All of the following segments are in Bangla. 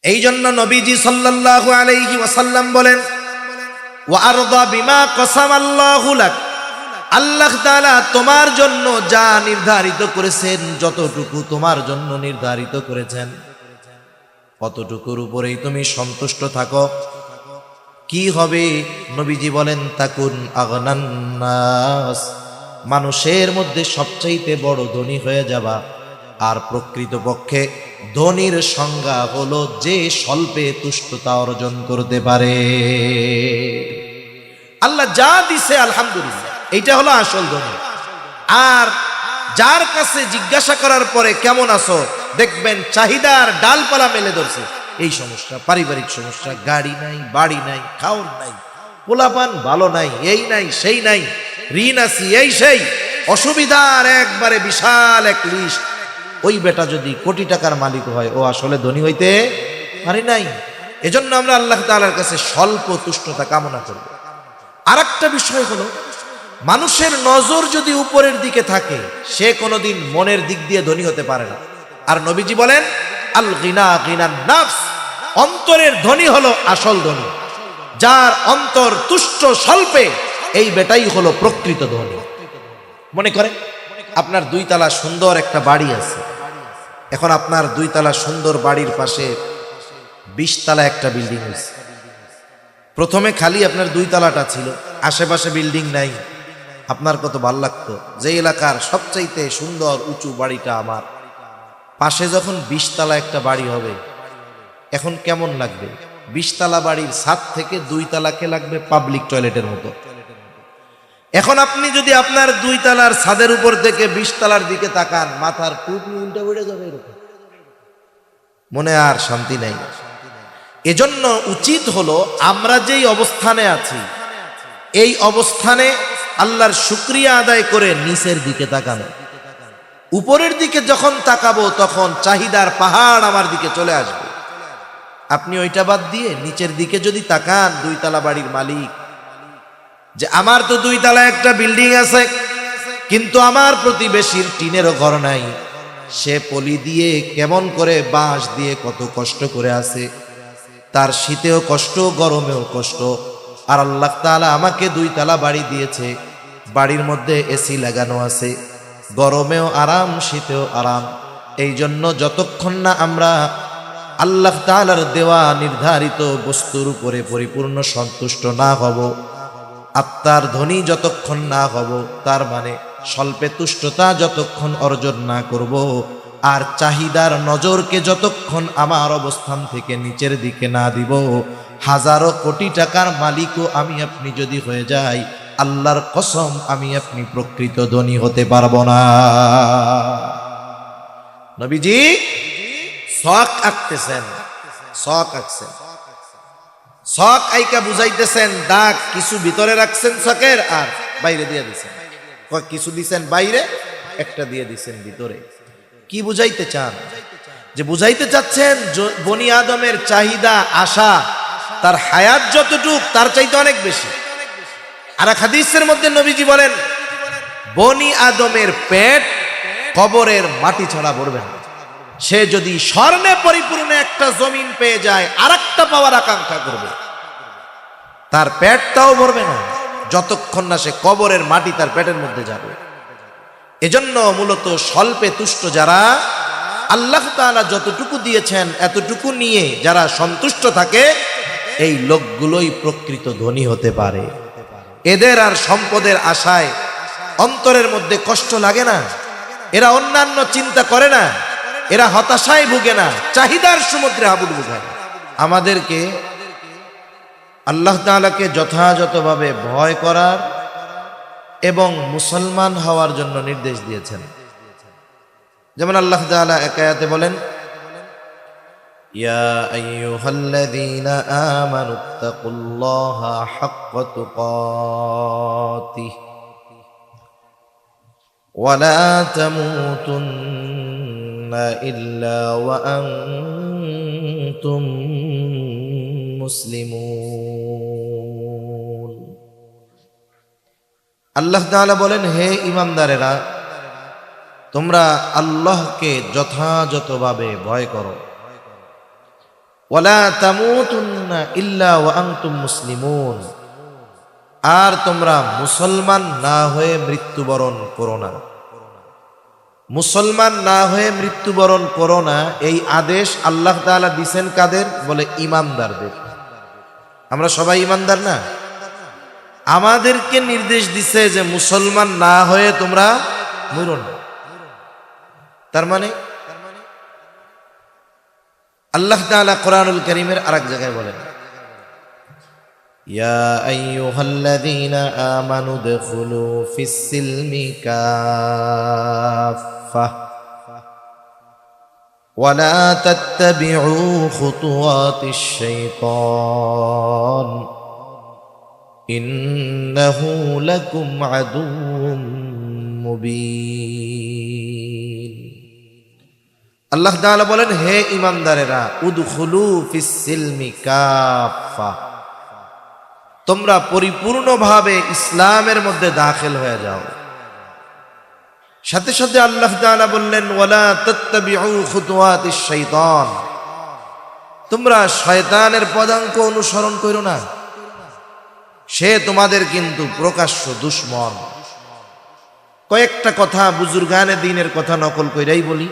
এই জন্য নবীজি সাল্লাল্লাহু আলাইহি ওয়াসাল্লাম বলেন, ওয়া আরদা বিমা কসামাল্লাহু লাক, আল্লাহ তাআলা তোমার জন্য যা নির্ধারিত করেছেন, যতটুকু তোমার জন্য নির্ধারিত করেছেন কতটুকুর উপরেই তুমি সন্তুষ্ট থাকো। কি হবে? নবীজি বলেন, তাকুন আগনান নাস, মানুষের মধ্যে সবচাইতে বড় ধনী হয়ে যাবা। আর প্রকৃতপক্ষে ধনীর সংজ্ঞা হলো যে স্বল্পে তুষ্টতা অর্জন করতে পারে। আল্লাহ যা দিছে আলহামদুলিল্লাহ, এইটা হলো আসল ধনী। আর যার কাছে জিজ্ঞাসা করার পরে কেমন আছো, দেখবেন চাহিদার ডালপালা মেলে ধরছে। এই সমস্যা, পারিবারিক সমস্যা, গাড়ি নাই, বাড়ি নাই, খাওয়ার নাই, পোলাপান ভালো নাই, এই নাই সেই নাই, ঋণ আছি, এই সেই অসুবিধার একবারে বিশাল এক লিস্ট। ওই বেটা যদি কোটি টাকার মালিক হয়, ও আসলে ধনী হইতে পারে নাই। এজন্য আমরা আল্লাহ তাআলার কাছে স্বল্প তুষ্টতা কামনা করব। আর একটা বিষয় হলো, মানুষের নজর যদি উপরের দিকে থাকে, সে কোনোদিন মনের দিক দিয়ে ধনী হতে পারে না। আর নবীজি বলেন, আল গিনা গিনান নাফস, অন্তরের ধনী হলো আসল ধনী। যার অন্তর তুষ্ট স্বল্পে, এই বেটাই হলো প্রকৃত ধনী। মনে করেন আপনার 2 তলা সুন্দর একটা বাড়ি আছে। এখন আপনার 2 তলা সুন্দর বাড়ির পাশে 20 তলা একটা বিল্ডিং হয়েছে। প্রথমে খালি আপনার 2 তলাটা ছিল, আশেপাশে বিল্ডিং নাই। আপনার কত ভালো লাগতো যে এলাকার সবচাইতে সুন্দর উঁচু বাড়িটা আমার, পাশে যখন 20 তলা একটা বাড়ি হবে, এখন কেমন লাগবে? 20 তলা বাড়ির ছাদ থেকে 2 তলাকে লাগবে পাবলিক টয়লেটের মতো। এখন আপনি যদি আপনার 2 তলার ছাদের উপর থেকে 20 তলার দিকে তাকান, মাথার টুপি উল্টে উড়ে যাবে, এরকম মনে আর শান্তি নাই। এজন্য উচিত হলো আমরা যেই অবস্থানে আছি, এই অবস্থানে আল্লাহর শুকরিয়া আদায় করে নিচের দিকে তাকানো। উপরের দিকে যখন তাকাবো, তখন চাহিদার পাহাড় আমার দিকে চলে আসবে। আপনি ওইটা বাদ দিয়ে নিচের দিকে যদি তাকান, 2 তলা বাড়ির মালিক, যে আমার তো 2 তলা একটা বিল্ডিং আছে, কিন্তু আমার প্রতিবেশীর টিনেরও ঘর নাই, সে পলি দিয়ে কেমন করে, বাঁশ দিয়ে কত কষ্ট করে আছে, তার শীতেও কষ্ট, গরমেও কষ্ট। আর আল্লাহ তাআলা আমাকে 2 তলা বাড়ি দিয়েছে, বাড়ির মধ্যে এসি লাগানো আছে, গরমেও আরাম, শীতেও আরাম। এই জন্য যতক্ষণ না আমরা আল্লাহ তাআলার দেওয়া নির্ধারিত বস্তুর উপরে পরিপূর্ণ সন্তুষ্ট না হব, আত্মার ধনী যতক্ষণ না হব, তার মানে স্বল্পে তুষ্টতা যতক্ষণ অর্জন না করব, আর চাহিদার নজরকে যতক্ষণ আমার অবস্থান থেকে নিচের দিকে না দিব, হাজারো কোটি টাকার মালিকও আমি আপনি যদি হয়ে যাই, আল্লাহর কসম আমি আপনি প্রকৃত ধনী হতে পারবো না। নবীজি শখ আঁকতেছেন, শখ আঁকছেন, শখ আইকা বুঝাইতেছেন, দাগ কিছু ভিতরে রাখছেন শখের, আর বাইরে দিয়ে দিচ্ছেন। কিছু দিচ্ছেন বাইরে, একটা দিয়ে দিচ্ছেন ভিতরে। কি বুঝাইতে চান? যে বুঝাইতে চাচ্ছেন বনি আদমের চাহিদা, আশা, তার হায়াত যতটুক, তার চাইতে অনেক বেশি। আর এক হাদিসের মধ্যে নবীজি বলেন, বনি আদমের পেট কবরের মাটি ছাড়া ভরবে না। সে যদি স্বর্ণে পরিপূর্ণ একটা জমিন পেয়ে যায়, আর একটা পাওয়ার আকাঙ্ক্ষা করবে, তার পেটটাও ভরবে না যতক্ষণ না সে কবরের মাটি তার পেটের মধ্যে যাবে। এজন্য মূলত স্বল্পে তুষ্ট যারা, আল্লাহ তাআলা যতটুকু দিয়েছেন এতটুকু নিয়ে যারা সন্তুষ্ট থাকে, এই লোকগুলোই প্রকৃত ধনী হতে পারে। এদের আর সম্পদের আশায় অন্তরের মধ্যে কষ্ট লাগে না, এরা অন্যান্য চিন্তা করে না, এরা হতাশায় ভুগে না, চাহিদার সমুদ্রে হাবুডুবু খায়। আমাদেরকে আল্লাহ তাআলাকে যথাযথভাবে ভয় করার এবং মুসলমান হওয়ার জন্য নির্দেশ দিয়েছেন। যেমন আল্লাহ তাআলা এক আয়াতে বলেন, ইয়া আইয়ুহাল্লাযীনা আমানুত্তাকুল্লাহা হাক্কা তুকাতিহি ওয়া লা তামুতুন্না ইল্লা ওয়া আনতুম মুসলিমুন। আল্লাহ তাআলা বলেন, হে ঈমানদারেরা, তোমরা আল্লাহকে যথাযথভাবে ভয় করো। ওয়ালা তামুতুন্না ইল্লা ওয়া আনতুম মুসলিমুন, আর তোমরা মুসলমান না হয়ে মৃত্যুবরণ করো না। মুসলমান না হয়ে মৃত্যুবরণ করো না, এই আদেশ আল্লাহ তাআলা দিয়েছেন কাদের? বলে ঈমানদারদের। আমরা সবাই ঈমানদার না? আমাদেরকে নির্দেশ দিছে যে মুসলমান না হয়ে তোমরা মরো না। তার মানে আল্লাহ তাআলা কোরআনুল কারীমের আরেক জায়গায় বলেন, ইয়া আইয়ুহাল্লাযীনা আমানু দুখুলু ফিস-সিলমি কাফফা ওয়া লা তাত্তাবিউ খুতুওয়াতিশ শাইতান ইন্নাহু লাকুম আদুউম মুবিন। আল্লাহ তাআলা বলেন, হে ঈমানদারেরা, উদখুলু ফিস-সিলমি কাফফা, তোমরা পরিপূর্ণভাবে ইসলামের মধ্যে দাখিল হয়ে যাও। সাথে সাথে আল্লাহ তাআলা বললেন, ওয়ালা তাত্তাবিউ খুতুওয়াতিশ শাইতান, তোমরা শয়তানের পদাঙ্ক অনুসরণ করো না, সে তোমাদের কিন্তু প্রকাশ্য দুশমন। কয়েকটা কথা বুজুর্গানে দ্বীনের কথা নকল কইরাই বলি।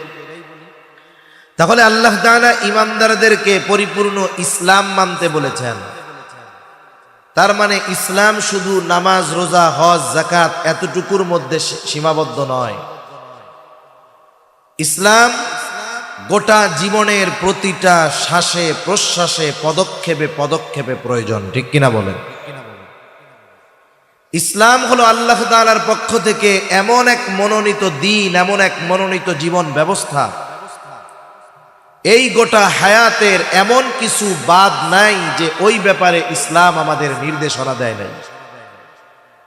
তাহলে আল্লাহ তাআলা ঈমানদারদেরকে পরিপূর্ণ ইসলাম মানতে বলেছেন। তার মানে ইসলাম শুধু নামাজ, রোজা, হজ, যাকাত এতটুকুর মধ্যে সীমাবদ্ধ নয়। ইসলাম গোটা জীবনের প্রতিটা শ্বাসে প্রশ্বাসে পদক্ষেপে পদক্ষেপে প্রয়োজন, ঠিক কিনা বলেন? ইসলাম হলো আল্লাহ তাআলার পক্ষ থেকে এমন এক মনোনীত দ্বীন, এমন এক মনোনীত জীবন ব্যবস্থা, এই গোটা হায়াতের এমন কিছু বাদ নাই যে ওই ব্যাপারে ইসলাম আমাদের নির্দেশনা দেয় নাই।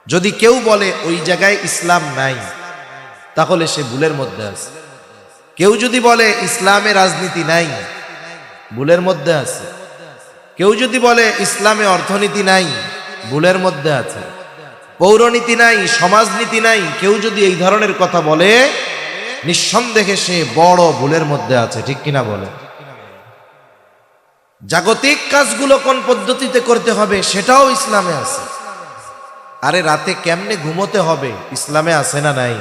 যদি কেউ বলে ওই জায়গায় ইসলাম নাই, তাহলে সে ভুলের মধ্যে আছে। কেউ যদি বলে ইসলামে রাজনীতি নাই, ভুলের মধ্যে আছে। কেউ যদি বলে ইসলামে অর্থনীতি নাই, ভুলের মধ্যে আছে। পৌরনীতি নাই, সমাজনীতি নাই, কেউ যদি এই ধরনের কথা বলে, নিঃসন্দেহে সে বড় ভুলের মধ্যে আছে, ঠিক কিনা বলে? জাগতিক কাজগুলো কোন পদ্ধতিতে করতে হবে সেটাও ইসলামে আছে। আরে রাতে কেমনে ঘুমোতে হবে ইসলামে আছে না নাই?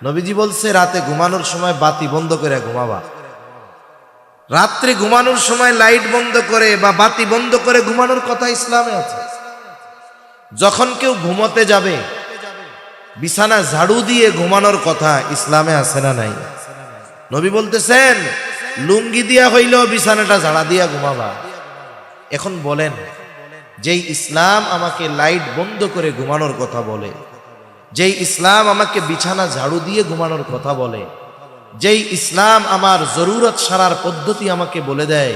নবীজি বলছে, রাতে ঘুমানোর সময় বাতি বন্ধ করে ঘুমাবা। রাত্রে ঘুমানোর সময় লাইট বন্ধ করে বা বাতি বন্ধ করে ঘুমানোর কথা ইসলামে আছে। যখন কেউ ঘুমোতে যাবে, বিছানা ঝাড়ু দিয়ে ঘুমানোর কথা ইসলামে আছে না নাই? নবী বলতেছেন, লুঙ্গি দিয়া হইলেও বিছানাটা ঝাড়া দিয়া ঘুমাবা। এখন বলেন, যেই ইসলাম আমাকে লাইট বন্ধ করে ঘুমানোর কথা বলে, যেই ইসলাম আমাকে বিছানা ঝাড়ু দিয়ে ঘুমানোর কথা বলে, যেই ইসলাম আমার জরুরত সারার পদ্ধতি আমাকে বলে দেয়,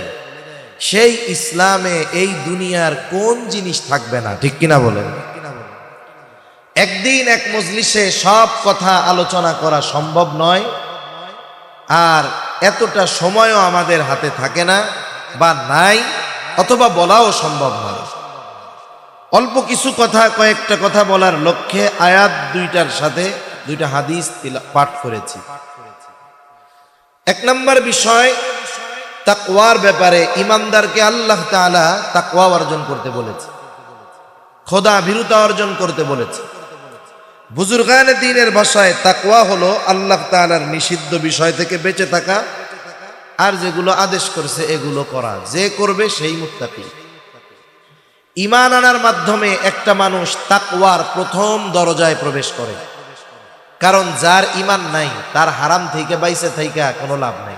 সেই ইসলামে এই দুনিয়ার কোন জিনিস থাকবে না, ঠিক কিনা বলেন? একদিন এক মজলিসে সব কথা আলোচনা করা সম্ভব নয়, আর এতটা সময়ও আমাদের হাতে থাকে না বা নাই, অথবা বলাও সম্ভব নয়। অল্প কিছু কথা, কয়েকটা কথা বলার লক্ষ্যে আয়াত দুইটার সাথে দুইটা হাদিস পাঠ করেছি। এক নম্বর বিষয়, তাকওয়ার ব্যাপারে ঈমানদারকে আল্লাহ তাআলা তাকওয়া অর্জন করতে বলেছে, খোদা ভীরুতা অর্জন করতে বলেছে। বুজুর্গানে দ্বীনের ভাষায় তাকওয়া হলো আল্লাহ তাআলার নিষিদ্ধ বিষয় থেকে বেঁচে থাকা, আর যেগুলো আদেশ করেছে এগুলো করা। যে করবে সেই মুত্তাকি। ঈমান আনার মাধ্যমে একটা মানুষ তাকওয়ার প্রথম দরজায় প্রবেশ করে। কারণ যার ঈমান নাই তার হারাম থেকে বাইসে থাইকা কোনো লাভ নাই।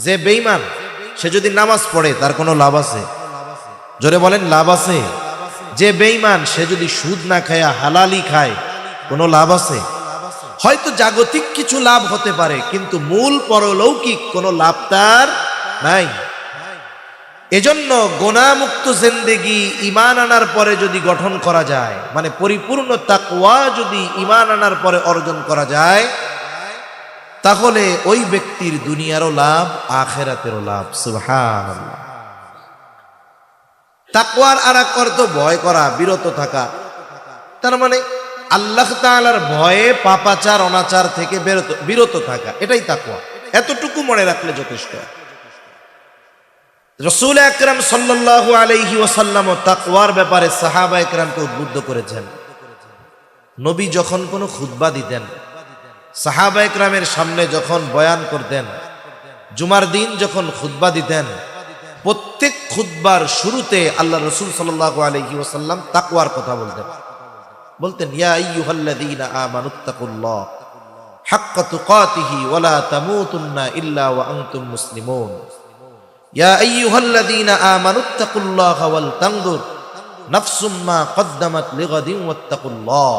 যে বেঈমান সে যদি নামাজ পড়ে তার কোনো লাভ আছে? জোরে বলেন, লাভ আছে? যে বেঈমান সে যদি সুদ না খায় হালালি খায়, কোনো লাভ আছে? হয়তো জাগতিক কিছু লাভ হতে পারে, কিন্তু মূল পরলৌকিক কোনো লাভ তার নাই। এজন্য গুনাহমুক্ত জিন্দেগি ঈমান আনার পরে যদি গঠন করা যায়, মানে পরিপূর্ণ তাকওয়া যদি ঈমান আনার পরে অর্জন করা যায়, তাহলে ওই ব্যক্তির দুনিয়ারও লাভ, আখিরাতেরও লাভ। সুবহানাল্লাহ। তাকওয়ার আরেক অর্থ ভয় করা, বিরত থাকা। তার মানে আল্লাহ তাআলার ভয়ে পাপাচার অনাচার থেকে বিরত থাকা, এটাই তাকওয়া। এতটুকু মনে রাখলে যথেষ্ট। রাসূল আকরাম সাল্লাল্লাহু আলাইহি ওয়াসাল্লাম তাকওয়ার ব্যাপারে সাহাবা একরামকে উদ্বুদ্ধ করেছেন। নবী যখন কোনো খুতবা দিতেন, সাহাবা একরামের সামনে যখন বয়ান করতেন, জুমার দিন যখন খুতবা দিতেন, প্রত্যেক খুতবার শুরুতে আল্লাহ রাসূল সাল্লাল্লাহু আলাইহি ওয়াসাল্লাম তাকওয়ার কথা বলতেন ইয়া আইয়ুহাল্লাযীনা আমানুত্তাকুল্লাহ হাক্কা তুকাতিহি ওয়া লা তামুতুন্না ইল্লা ওয়া আনতুম মুসলিমুন। ইয়া আইয়ুহাল্লাযীনা আমানুত্তাকুল্লাহ ওয়াল তানজুর নাফসুম মা কদ্দামাত লিগাদিন ওয়াত্তাকুল্লাহ।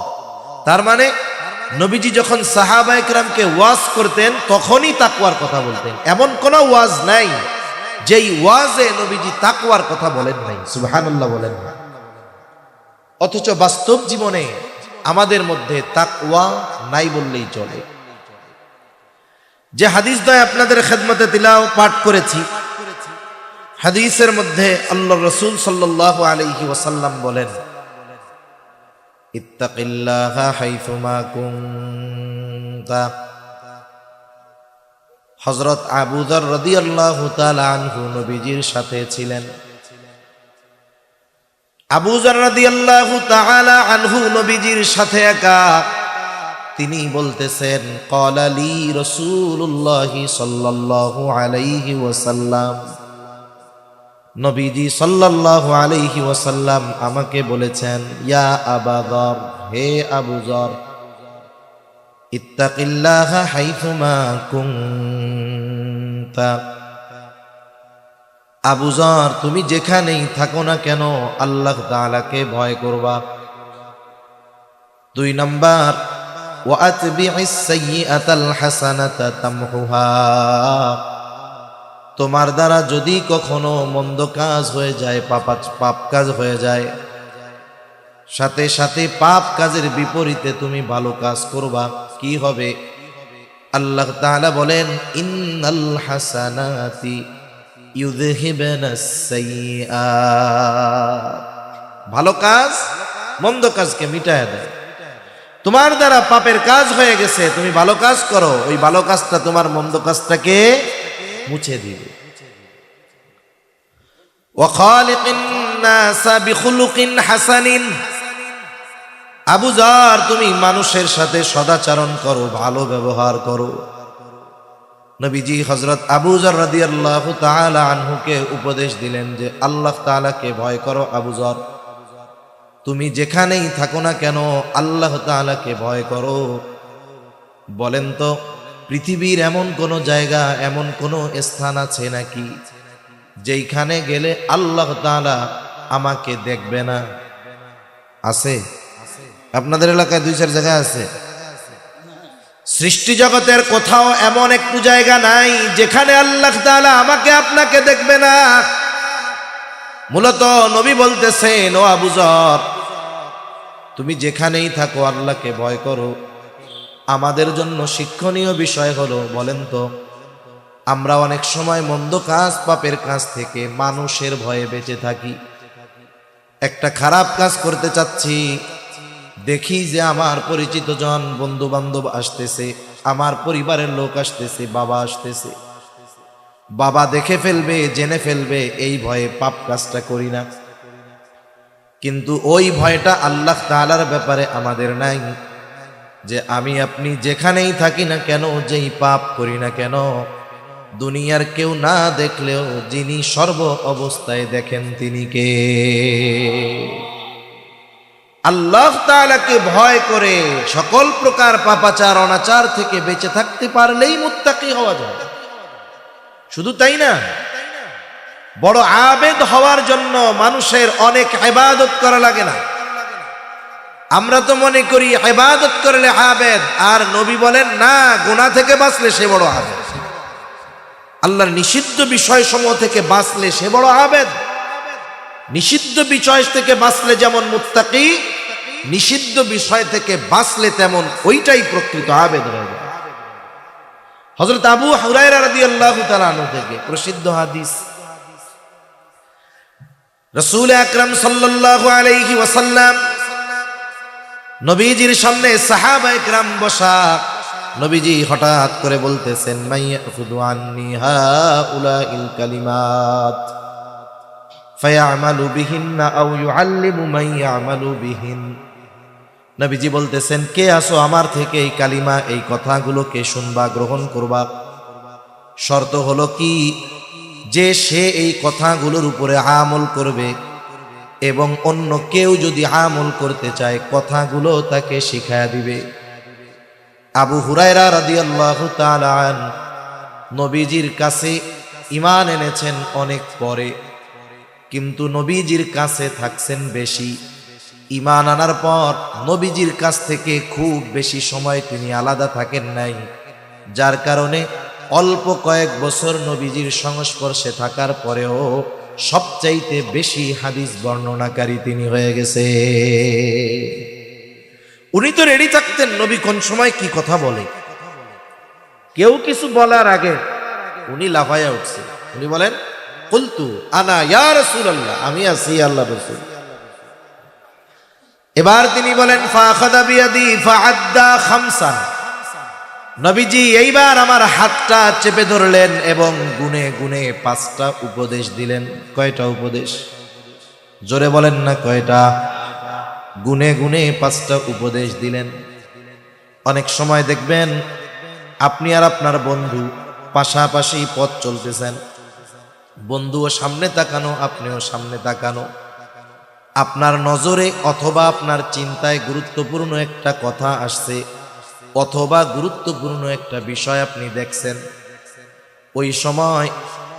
তার মানে নবীজি যখন সাহাবা একরামকে ওয়াজ করতেন তখনই তাকওয়ার কথা বলতেন। এমন কোন ওয়াজ নাই যেই ওয়াজে নবীজি তাকওয়ার কথা বলেন নাই, সুবহানাল্লাহ বলেন না। অথচ বাস্তব জীবনে আমাদের মধ্যে তাকওয়া নাই বললেই চলে। যে হাদিস দ্বয় আপনাদের খেদমতে পাঠ করেছি, হাদিসের মধ্যে আল্লাহর রাসূল সাল্লাল্লাহু আলাইহি ওয়াসাল্লাম বলেন ইত্তাকিল্লাহা হাইসুমা কুনতা। হযরত আবু যর রাদিয়াল্লাহু তাআলা আনহু নবীজির সাথে ছিলেন। আবু যর রাদিয়াল্লাহু তাআলা আনহু নবীজির সাথে একা, তিনি বলতেছেন ক্বালা লি রাসূলুল্লাহ সাল্লাল্লাহু আলাইহি ওয়াসাল্লাম, নবীজি সাল্লাল্লাহু আলাইহি ওয়াসাল্লাম আমাকে বলেছেন ইয়া আবা যর, হে আবু যর, ইত্তাকিল্লাহা হাইসুমা কুনতা। আবু যর, তুমি যেখানেই থাকো না কেন আল্লাহ তাআলাকে ভয় করবা। 2 নাম্বার ওয়া আতবি'is সাইয়্যাতাল হাসানাতা তামহুহা। তোমার দ্বারা যদি কখনো মন্দ কাজ হয়ে যায়, পাপ কাজ হয়ে যায়, সাথে সাথে পাপ কাজের বিপরীতে তুমি ভালো কাজ করবা। কি হবে? আল্লাহ তাআলা বলেন ইন্নাল হাসানাতি ইউযহিবুনাস সাইয়্যাত। ভালো কাজ মন্দ কাজকে মিটায় দেয়। তোমার দ্বারা পাপের কাজ হয়ে গেছে, তুমি ভালো কাজ করো, ওই ভালো কাজটা তোমার মন্দ কাজটাকে মুছে দিবে। ওয়া খালিকিন নাসা বিখুলুকিন হাসানিন। আবু যর, তুমি মানুষের সাথে সদাচরণ করো, ভালো ব্যবহার করো। নবীজি হযরত আবু যর রাদিয়াল্লাহু তাআলা আনহুকে উপদেশ দিলেন যে আল্লাহ তাআলাকে ভয় করো। আবু যর, তুমি যেখানেই থাকো না কেন আল্লাহ তাআলাকে ভয় করো। বলেন তো পৃথিবীর এমন কোন জায়গা, এমন কোন স্থান আছে নাকি যেখানে গেলে আল্লাহ তাআলা আমাকে দেখবে না? আছে? আপনাদের এলাকায় 2-4 জায়গা আছে। সৃষ্টি জগতের কোথাও এমন একটু জায়গা নাই যেখানে আল্লাহ তাআলা আমাকে আপনাকে দেখবে না। মূলত নবী বলতেছেন ও আবু যর, তুমি যেখানেই থাকো আল্লাহকে ভয় করো। আমাদের জন্য শিক্ষণীয় বিষয় হলো, বলেন তো আমরা অনেক সময় মন্দ কাজ, পাপের কাজ থেকে মানুষের ভয়ে বেঁচে থাকি। একটা খারাপ কাজ করতে চাচ্ছি, দেখি যে আমার পরিচিত জন, বন্ধু বান্ধব আসতেছে, আমার পরিবারের লোক আসতেছে, বাবা আসতেছে, বাবা দেখে ফেলবে, জেনে ফেলবে, এই ভয়ে পাপ কাজটা করি না। কিন্তু ওই ভয়টা আল্লাহ তাআলার ব্যাপারে আমাদের নাই, যে আমি আপনি যেখানেই থাকি না কেন, যেই পাপ করি না কেন, দুনিয়ার কেউ না দেখলেও যিনি সর্ব অবস্থায় দেখেন তিনি কে? আল্লাহ তাআলাকে ভয় করে সকল প্রকার পাপাচার অনাচার থেকে বেঁচে থাকতে পারলেই মুত্তাকি হওয়া যায়। শুধু তাই না, বড় আবেদ হওয়ার জন্য মানুষের অনেক ইবাদত করা লাগে না। আমরা তো মনে করি ইবাদত করলে আবেদ, আর নবী বলেন না, গুনাহ থেকে বাঁচলে সে বড় আবেদ। আল্লাহর নিষিদ্ধ বিষয়সমূহ থেকে বাঁচলে সে বড় আবেদ। নিষিদ্ধ বিষয় থেকে বাঁচলে যেমন মুত্তাকি, নিষিদ্ধ বিষয় থেকে বাঁচলে তেমন ওইটাই প্রকৃত আবেদ হয়ে যায়। হযরত আবু হুরায়রা রাদিয়াল্লাহু তাআলা আনহু থেকে প্রসিদ্ধ হাদিস, রাসূল আকরাম সাল্লাল্লাহু আলাইহি ওয়াসাল্লাম নবীজির সামনে সাহাবায়ে কেরাম বসা, নবীজি হঠাৎ করে বলতেছেন মাইয়াখুযু আন্নি হাউলাইল কালিমাত। ফায়ামালু বিহিন্না আও ইউআল্লিমু মান ইয়ামালু বিহিন। নবীজি বলতেছেন, কে আসো আমার থেকে এই কালিমা, এই কথাগুলোকে শুনবা, গ্রহণ করবা। শর্ত হলো কি, যে সে এই কথাগুলোর উপরে আমল করবে এবং অন্য কেউ যদি আমল করতে চায় কথাগুলো তাকে শিখায়া দিবে। আবু হুরায়রা রাদিয়াল্লাহু তাআলা আনহু নবীজির কাছে ঈমান এনেছেন অনেক পরে, কিন্তু নবীজির কাছে থাকছেন বেশি। ঈমান আনার পর নবীজির কাছ থেকে খুব বেশি সময় তিনি আলাদা থাকেন নাই, যার কারণে অল্প কয়েক বছর নবীজির সংস্পর্শে থাকার পরেও সবচাইতে বেশি হাদিস বর্ণনাকারী তিনি হয়ে গেছে। উনি তো রেডি থাকতেন নবী কোন সময় কি কথা বলে। কেউ কিছু বলার আগে উনি লাফাইয়া উঠছে, উনি বলেন, কুলতু আনা ইয়া রাসূলুল্লাহ, আমি আছি আল্লাহর রাসূল। এবার তিনি বলেন, ফাখাদা বিয়াদি ফাআদ্দা খামসান। নবীজি এইবার আমার হাতটা চেপে ধরলেন এবং গুনে গুনে 5টা উপদেশ দিলেন। কয়টা উপদেশ? জোরে বলেন না কয়টা? গুনে গুনে 5টা উপদেশ দিলেন। অনেক সময় দেখবেন আপনি আর আপনার বন্ধু পাশাপাশি পথ চলতেছেন, বন্ধুও সামনে তাকানো, আপনিও সামনে তাকানো, আপনার নজরে অথবা আপনার চিন্তায় গুরুত্বপূর্ণ একটা কথা আসছে অথবা গুরুত্বপূর্ণ একটা বিষয় আপনি দেখছেন। ওই সময়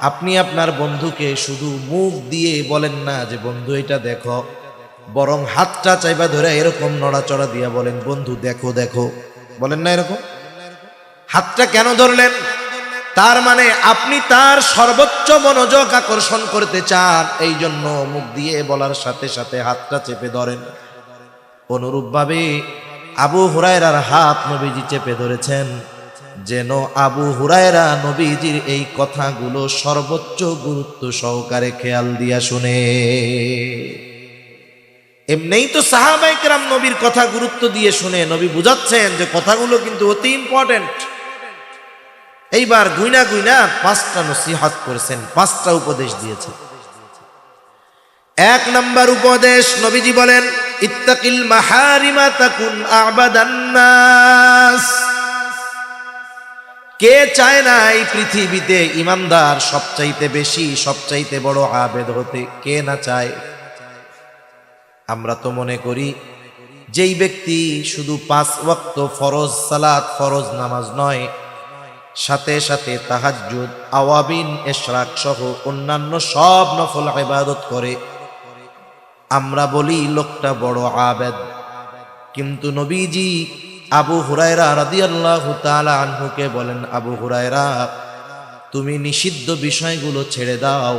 আপনি আপনার বন্ধুকে শুধু মুখ দিয়ে বলেন না যে বন্ধু এটা দেখো, বরং হাতটা চাইবা ধরে এরকম নড়াচড়া দিয়ে বলেন, বন্ধু দেখো দেখো। বলেন না এরকম? হাতটা কেন ধরলেন? তার মানে আপনি তার সর্বোচ্চ মনোযোগ আকর্ষণ করতে চান, এই জন্য মুখ দিয়ে বলার সাথে সাথে হাতটা চেপে ধরেন। অনুরূপভাবে আবু হুরায়রার হাত নবীজি চেপে ধরেছেন, যেন আবু হুরায়রা নবীজির এই কথাগুলো সর্বোচ্চ গুরুত্ব সহকারে খেয়াল দিয়া শুনে। এমনিই তো সাহাবায়ে কেরাম নবীর কথা গুরুত্ব দিয়ে শুনে, নবী বুঝাচ্ছেন যে কথাগুলো কিন্তু অতি ইম্পর্টেন্ট। এইবার গুইনা গুইনা 5টা নসিহত করেছেন, 5টা উপদেশ দিয়েছেন। 1 নাম্বার উপদেশ, নবীজি বলেন, ইত্তাকিল মাহারিমা তাকুন আবাদান নাস। কে চায় না এই পৃথিবীতে ইমানদার সবচাইতে বেশি, সবচাইতে বড় আবেদ হতে? কে না চায়? আমরা তো মনে করি যেই ব্যক্তি শুধু 5 ওয়াক্ত ফরজ সালাত, ফরজ নামাজ নয়, সাথে সাথে তাহাজ্জুদ, আওয়াবিন, ইশরাক সহ অন্যান্য সব নফল ইবাদত করে, আমরা বলি লোকটা বড় আবেদ। কিন্তু নবীজি আবু হুরায়রা রাদিয়াল্লাহু তাআলা আনহুকে বলেন, আবু হুরায়রা, তুমি নিষিদ্ধ বিষয়গুলো ছেড়ে দাও,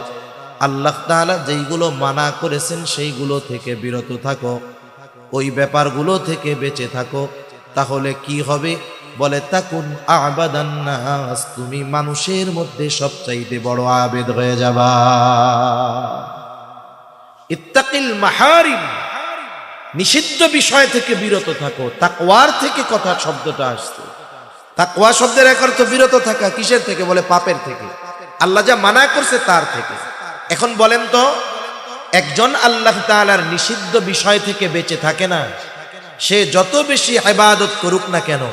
আল্লাহ তাআলা যেইগুলো মানা করেছেন সেইগুলো থেকে বিরত থাকো, ওই ব্যাপারগুলো থেকে বেঁচে থাকো, তাহলে কি হবে? বলে, তাকুন আবাদান নাস, তুমি মানুষের মধ্যে সবচাইতে বড় আবেদ হয়ে যাবা। ইত্তাকিল মাহারিম, নিষিদ্ধ বিষয় থেকে বিরত থাকো। তাকওয়ার থেকে কথা শব্দটা আসছে। তাকওয়া শব্দের এক অর্থ বিরত থাকা। কিসের থেকে? বলে পাপের থেকে, আল্লাহ যা মানা করছে তার থেকে। এখন বলেন তো, একজন আল্লাহ তাআলার নিষিদ্ধ বিষয় থেকে বেঁচে থাকে না, সে যত বেশি ইবাদত করুক না কেন,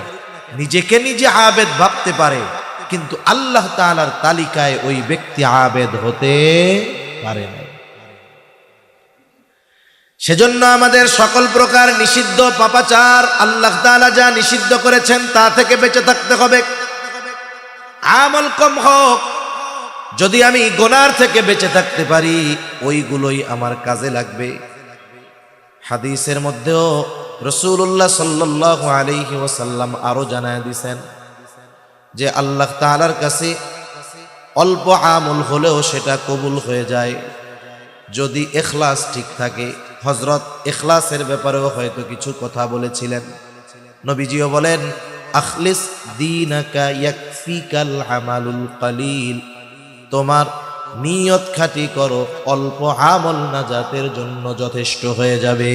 নিজেকে নিজে আবেদ ভাবতে পারে, কিন্তু আল্লাহ তাআলার তালিকায় ওই ব্যক্তি আবেদ হতে পারে না। সেজন্য আমাদের সকল প্রকার নিষিদ্ধ পাপাচার, আল্লাহ তাআলা যা নিষিদ্ধ করেছেন তা থেকে বেঁচে থাকতে হবে। আমল কম হোক, যদি আমি গুনার থেকে বেঁচে থাকতে পারি, ওইগুলোই আমার কাজে লাগবে। হাদিসের মধ্যেও রাসূলুল্লাহ সাল্লাল্লাহু আলাইহি ওয়াসাল্লাম আরো জানায় দিয়েছেন যে আল্লাহ তাআলার কাছে অল্প আমল হলেও সেটা কবুল হয়ে যায় যদি ইখলাস ঠিক থাকে। হযরত ইখলাসের ব্যাপারেও হয়তো কিছু কথা বলেছিলেন। নবীজিও বলেন, আখলিস দীনাকা ইয়াকফিকাল আমালুল কলিল, তোমার নিয়ত খাঁটি করো, অল্প আমল নাজাতের জন্য যথেষ্ট হয়ে যাবে।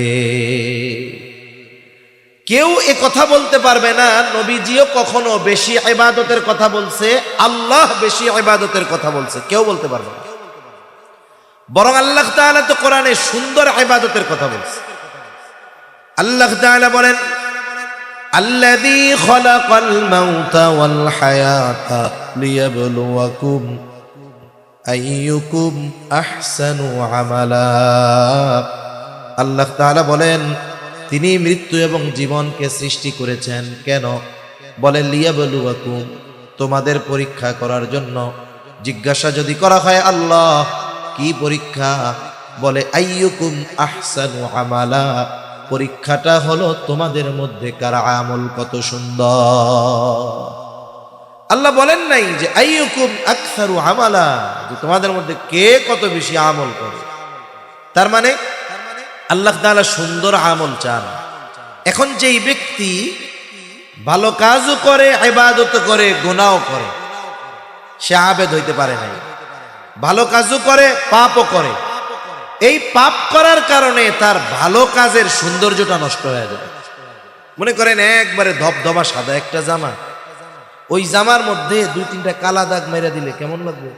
কেউ এ কথা বলতে পারবে না নবীজিও কখনো বেশি ইবাদতের কথা বলছে, আল্লাহ বেশি ইবাদতের কথা বলছে, কেউ বলতে পারবে না। বরং আল্লাহ তাআলা তো কোরআনে সুন্দর ইবাদতের কথা বলছে। আল্লাহ তাআলা বলেন, আল্লাযী খালাকাল মাউতা ওয়াল হায়াতা লিয়াবলুয়াকুম আইয়ুকুম আহসানু আমালা। আল্লাহ তাআলা বলেন, তিনি মৃত্যু এবং জীবনকে সৃষ্টি করেছেন কেন? বলে লিয়াবলুয়াকুম, তোমাদের পরীক্ষা করার জন্য। জিজ্ঞাসা যদি করা হয় আল্লাহ কি পরীক্ষা? বলে আইয়ুকুম আহসানু আমালা, পরীক্ষাটা হলো তোমাদের মধ্যে কার আমল কত সুন্দর। আল্লাহ বলেন নাই যে আইয়ুকুম আকসারু আমালা, যে তোমাদের মধ্যে কে কত বেশি আমল করে। তার মানে আল্লাহ তাআলা সুন্দর আমল চান। এখন যেই ব্যক্তি ভালো কাজও করে, ইবাদত করে, গুনাহও করে, সে আবেদ হইতে পারে নাই। ভালো কাজও করে, পাপও করে। এই পাপ করার কারণে তার ভালো কাজের সৌন্দর্যটা নষ্ট হয়ে যায়। মনে করেন একবারে ধবধবা সাদা একটা জামা, ওই জামার মধ্যে দুই তিনটা কালা দাগ মেরে দিলে কেমন লাগবে?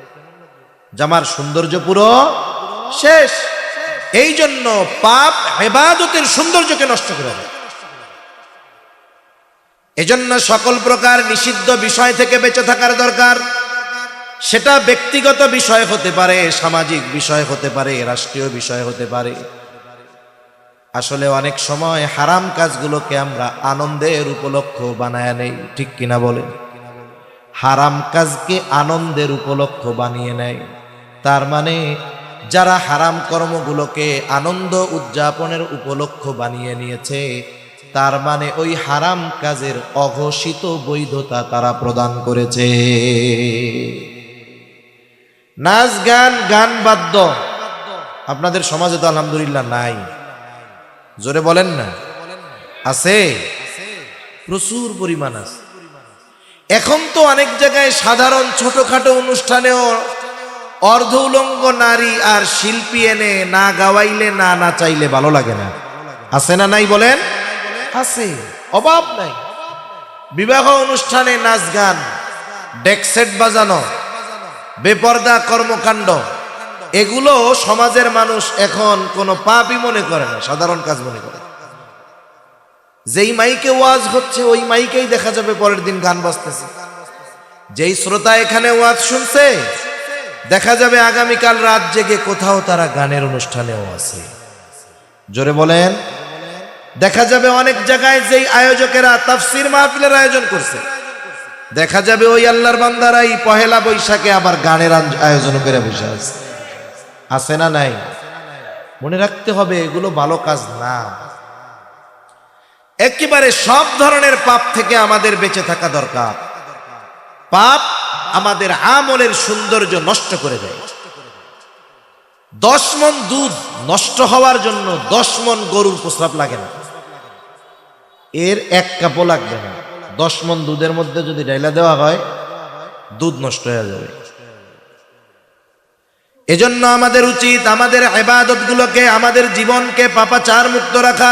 জামার সৌন্দর্য পুরো শেষ। এই জন্য পাপ ইবাদতের সৌন্দর্যকে নষ্ট করে দেয়। এজন্য সকল প্রকার নিষিদ্ধ বিষয় থেকে বেঁচে থাকার দরকার। সেটা ব্যক্তিগত বিষয় হতে পারে, সামাজিক বিষয় হতে পারে, রাষ্ট্রীয় বিষয় হতে পারে। আসলে অনেক সময় হারাম কাজগুলোকে আমরা আনন্দের উপলক্ষ বানায় নেই, ঠিক কিনা বলেন? হারাম কাজকে আনন্দের উপলক্ষ বানিয়ে নেয়। তার মানে যারা হারাম কর্মগুলোকে আনন্দ উদযাপনের উপলক্ষ বানিয়ে নিয়েছে, তার মানে ওই হারাম কাজের অঘোষিত বৈধতা তারা প্রদান করেছে। নাচ গান, গান বাদ্য আপনাদের সমাজে তো আলহামদুলিল্লাহ নাই। জোরে বলেন না, আছে? প্রচুর পরিমাণ আছে। এখন তো অনেক জায়গায় সাধারণ ছোটখাটো অনুষ্ঠানেও অর্ধ উলঙ্গ নারী আর শিল্পী এনে না গাওয়াইলে না নাচাইলে ভালো লাগে না। আছে না নাই বলেন? আছে, অভাব নাই। বিবাহ অনুষ্ঠানে নাচ গান, ডেক সেট বাজানো, বেপরদা কর্মকাণ্ড, এগুলো সমাজের মানুষ এখন কোনো পাপই মনে করে না, সাধারণ কাজ মনে করে। যেই মাইকে ওয়াজ হচ্ছে ওই মাইকেই দেখা যাবে পরের দিন গান বাজতেছে। যেই শ্রোতা এখানে ওয়াজ শুনছে দেখা যাবে আগামীকাল রাত জেগে কোথাও তারা গানের অনুষ্ঠানেও আছে। জোরে বলেন। দেখা যাবে অনেক জায়গায় যেই আয়োজকেরা তাফসীর মাহফিলের আয়োজন করছে, দেখা যাবে ওই আল্লাহর বান্দারাই পহেলা বৈশাখে আবার গানের আয়োজন করে বসে আছে। আছে না নাই? মনে রাখতে হবে এগুলো ভালো কাজ না। একেবারে সব ধরনের পাপ থেকে আমাদের বেঁচে থাকা দরকার। পাপ আমাদের আমলের সৌন্দর্য নষ্ট করে দেয়। 10 মণ দুধ নষ্ট হওয়ার জন্য 10 মণ গরুর প্রস্রাব লাগে না, এর 1 কাপও লাগবে না। 10 মণ দুধের মধ্যে যদি ডাইলা দেওয়া হয় দুধ নষ্ট হয়ে যাবে। এজন্য আমাদের উচিত আমাদের ইবাদতগুলোকে, আমাদের জীবনকে পাপাচার মুক্ত রাখা।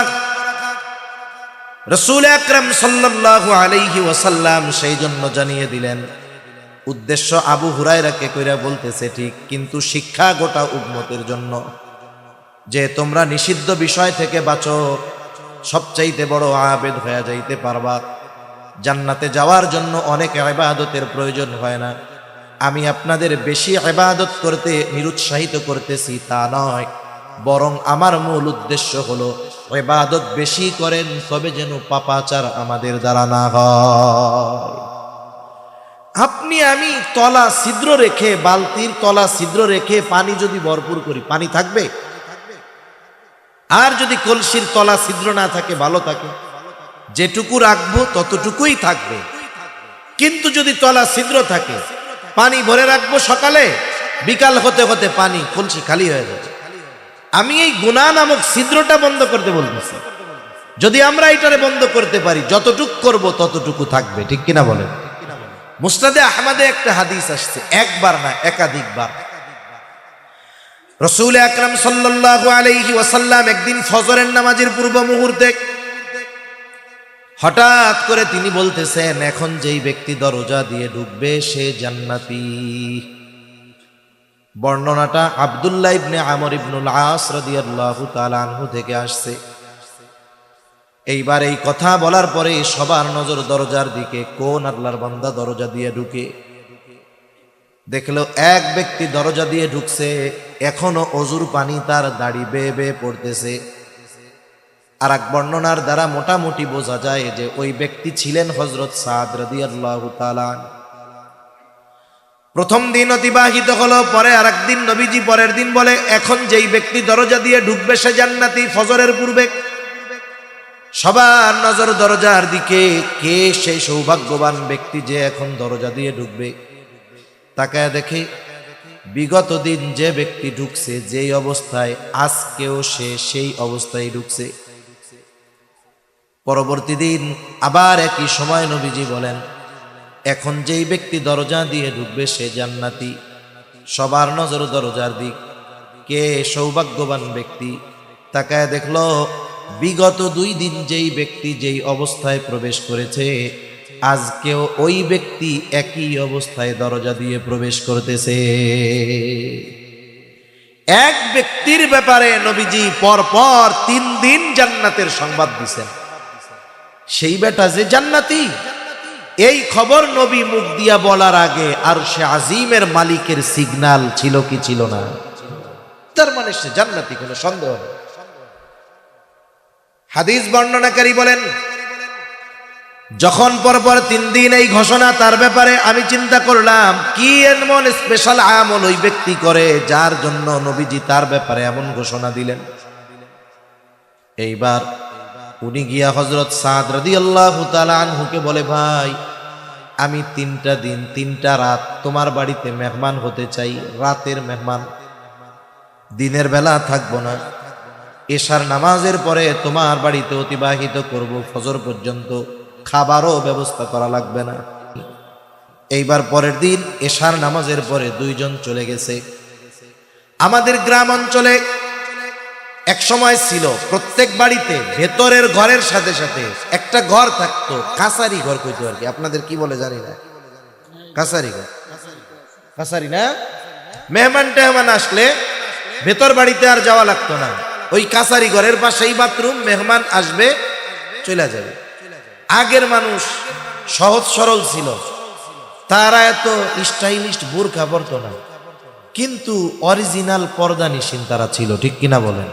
রাসূল আকরাম সাল্লাল্লাহু আলাইহি ওয়াসাল্লাম সেই জন্য জানিয়ে দিলেন। উদ্দেশ্য আবু হুরায়রাকে কইরা বলতেছে ঠিক, কিন্তু শিক্ষা গোটা উম্মতের জন্য, যে তোমরা নিষিদ্ধ বিষয় থেকে বাঁচো, সবচাইতে বড় আবেদ হয়ে যাইতে পারবা। জান্নাতে যাওয়ার জন্য অনেক ইবাদতের প্রয়োজন হয় না। আমি আপনাদের বেশি ইবাদত করতে নিরুৎসাহিত করতেছি তা নয়, বরং আমার মূল উদ্দেশ্য হলো ইবাদত বেশি করেন, তবে যেন পাপাচার আমাদের দ্বারা না হয়। আপনি আমি তলা ছিদ্র রেখে, বালতির তলা ছিদ্র রেখে পানি যদি ভরপুর করি, পানি থাকবে? আর যদি কলসির তলা ছিদ্র না থাকে, ভালো থাকে? যেটুকু রাখবো ততটুকুই থাকবে। কিন্তু যদি তলা ছিদ্র থাকে, পানি ভরে রাখবো সকালে, বিকাল হতে হতে পানি কলসি খালি হয়ে যাবে। আমি এই গুনাহ নামক ছিদ্রটা বন্ধ করতে বলতেছি। যদি আমরা এটারে বন্ধ করতে পারি, যতটুকু করব ততটুকু থাকবে, ঠিক কিনা বলেন? মুসনাদে আহমদে একটা হাদিস আসছে, একবার না একাধিকবার। রাসূল আকরাম সাল্লাল্লাহু আলাইহি ওয়াসাল্লাম একদিন ফজরের নামাজের পূর্ব মুহূর্তে হঠাৎ করে তিনি বলতেছেন, এখন যেই ব্যক্তি দরজা দিয়ে ঢুকবে সে জান্নাতি। বর্ণনাটা আব্দুল্লাহ ইবনে আমর ইবনুল আস রাদিয়াল্লাহু তাআলা আনহু থেকে আসছে। এইবার এই কথা বলার পরে সবার নজর দরজার দিকে। কোন আল্লাহর বান্দা দরজা দিয়ে ঢুকে? দেখলো এক ব্যক্তি দরজা দিয়ে ঢুকছে, এখনো অজুর পানি তার দাড়ি বেয়ে বেয়ে পড়তেছে। আর এক বর্ণনার দ্বারা মোটামুটি বোঝা যায় যে ওই ব্যক্তি ছিলেন হযরত সাদ রাদিয়াল্লাহু তাআলা। প্রথম দিন অতিবাহিত হলো, পরে আর একদিন নবীজি পরের দিন বলে, এখন যেই ব্যক্তি দরজা দিয়ে ঢুকবে সে জান্নাতি ফজরের পূর্বে। সবার নজর দরজার দিকে। কে সেই সৌভাগ্যবান ব্যক্তি যে এখন দরজা দিয়ে ঢুকবে? তাকায় দেখে বিগত দিন যে ব্যক্তি ঢুকছে যেই অবস্থায়, আজকেও সে সেই অবস্থায় ঢুকছে। পরবর্তী দিন আবার একই সময় নবীজি বলেন, এখন যেই ব্যক্তি দরজা দিয়ে ঢুকবে সে জান্নাতি। সবার নজর দরজার দিক। কে সৌভাগ্যবান ব্যক্তি? তাকায় দেখলো বিগত 2 দিন যেই ব্যক্তি যেই অবস্থায় প্রবেশ করেছে, আজকেও ওই ব্যক্তি একই অবস্থায় দরজা দিয়ে প্রবেশ করতেছে। এক ব্যক্তির ব্যাপারে নবীজি পরপর 3 দিন জান্নাতের সংবাদ দিছেন। সেই বেটা যে জান্নাতি, এই খবর নবী মুখ দিয়া বলার আগে আরশে আজিমের মালিকের সিগন্যাল ছিল কি ছিল না? তার মানে সে জান্নাতি, কোনো সন্দেহ নেই। হাদিস বর্ণনাকারী বলেন, যখন পরপর 3 দিন এই ঘোষণা তার ব্যাপারে, আমি চিন্তা করলাম কি এমন স্পেশাল আমল ওই ব্যক্তি করে যার জন্য নবীজি তার ব্যাপারে এমন ঘোষণা দিলেন। এইবার উনি গিয়া হযরত সাদ রাদিয়াল্লাহু তাআলা আনহুকে বলে, ভাই আমি 3টা দিন 3টা রাত তোমার বাড়িতে মেহমান হতে চাই, রাতের মেহমান, দিনের বেলা থাকবো না। এশার নামাজের পরে তোমার বাড়িতে অতিবাহিত করব ফজর পর্যন্ত, খাবারও ব্যবস্থা করা লাগবে না। এইবার পরের দিন এশার নামাজের পরে 2 জন চলে গেছে। আমাদের গ্রাম অঞ্চলে এক সময় ছিল প্রত্যেক বাড়িতে ভেতরের ঘরের সাথে সাথে একটা ঘর থাকতো, কাছারি ঘর কইতো আর কি। আপনাদের কি বলে জানি না, কাছারি ঘর, কাছারি না? মেহমান টেহমান আসলে ভেতর বাড়িতে আর যাওয়া লাগতো না, ওই কাছারি ঘরের পাশেই বাথরুম, মেহমান আসবে চলে যাবে। আগের মানুষ সহজ সরল ছিল, তারা এত স্টাইলিস্ট বোরকা পরতো না, কিন্তু অরিজিনাল পর্দা নিশিন তারা ছিল, ঠিক কিনা বলেন?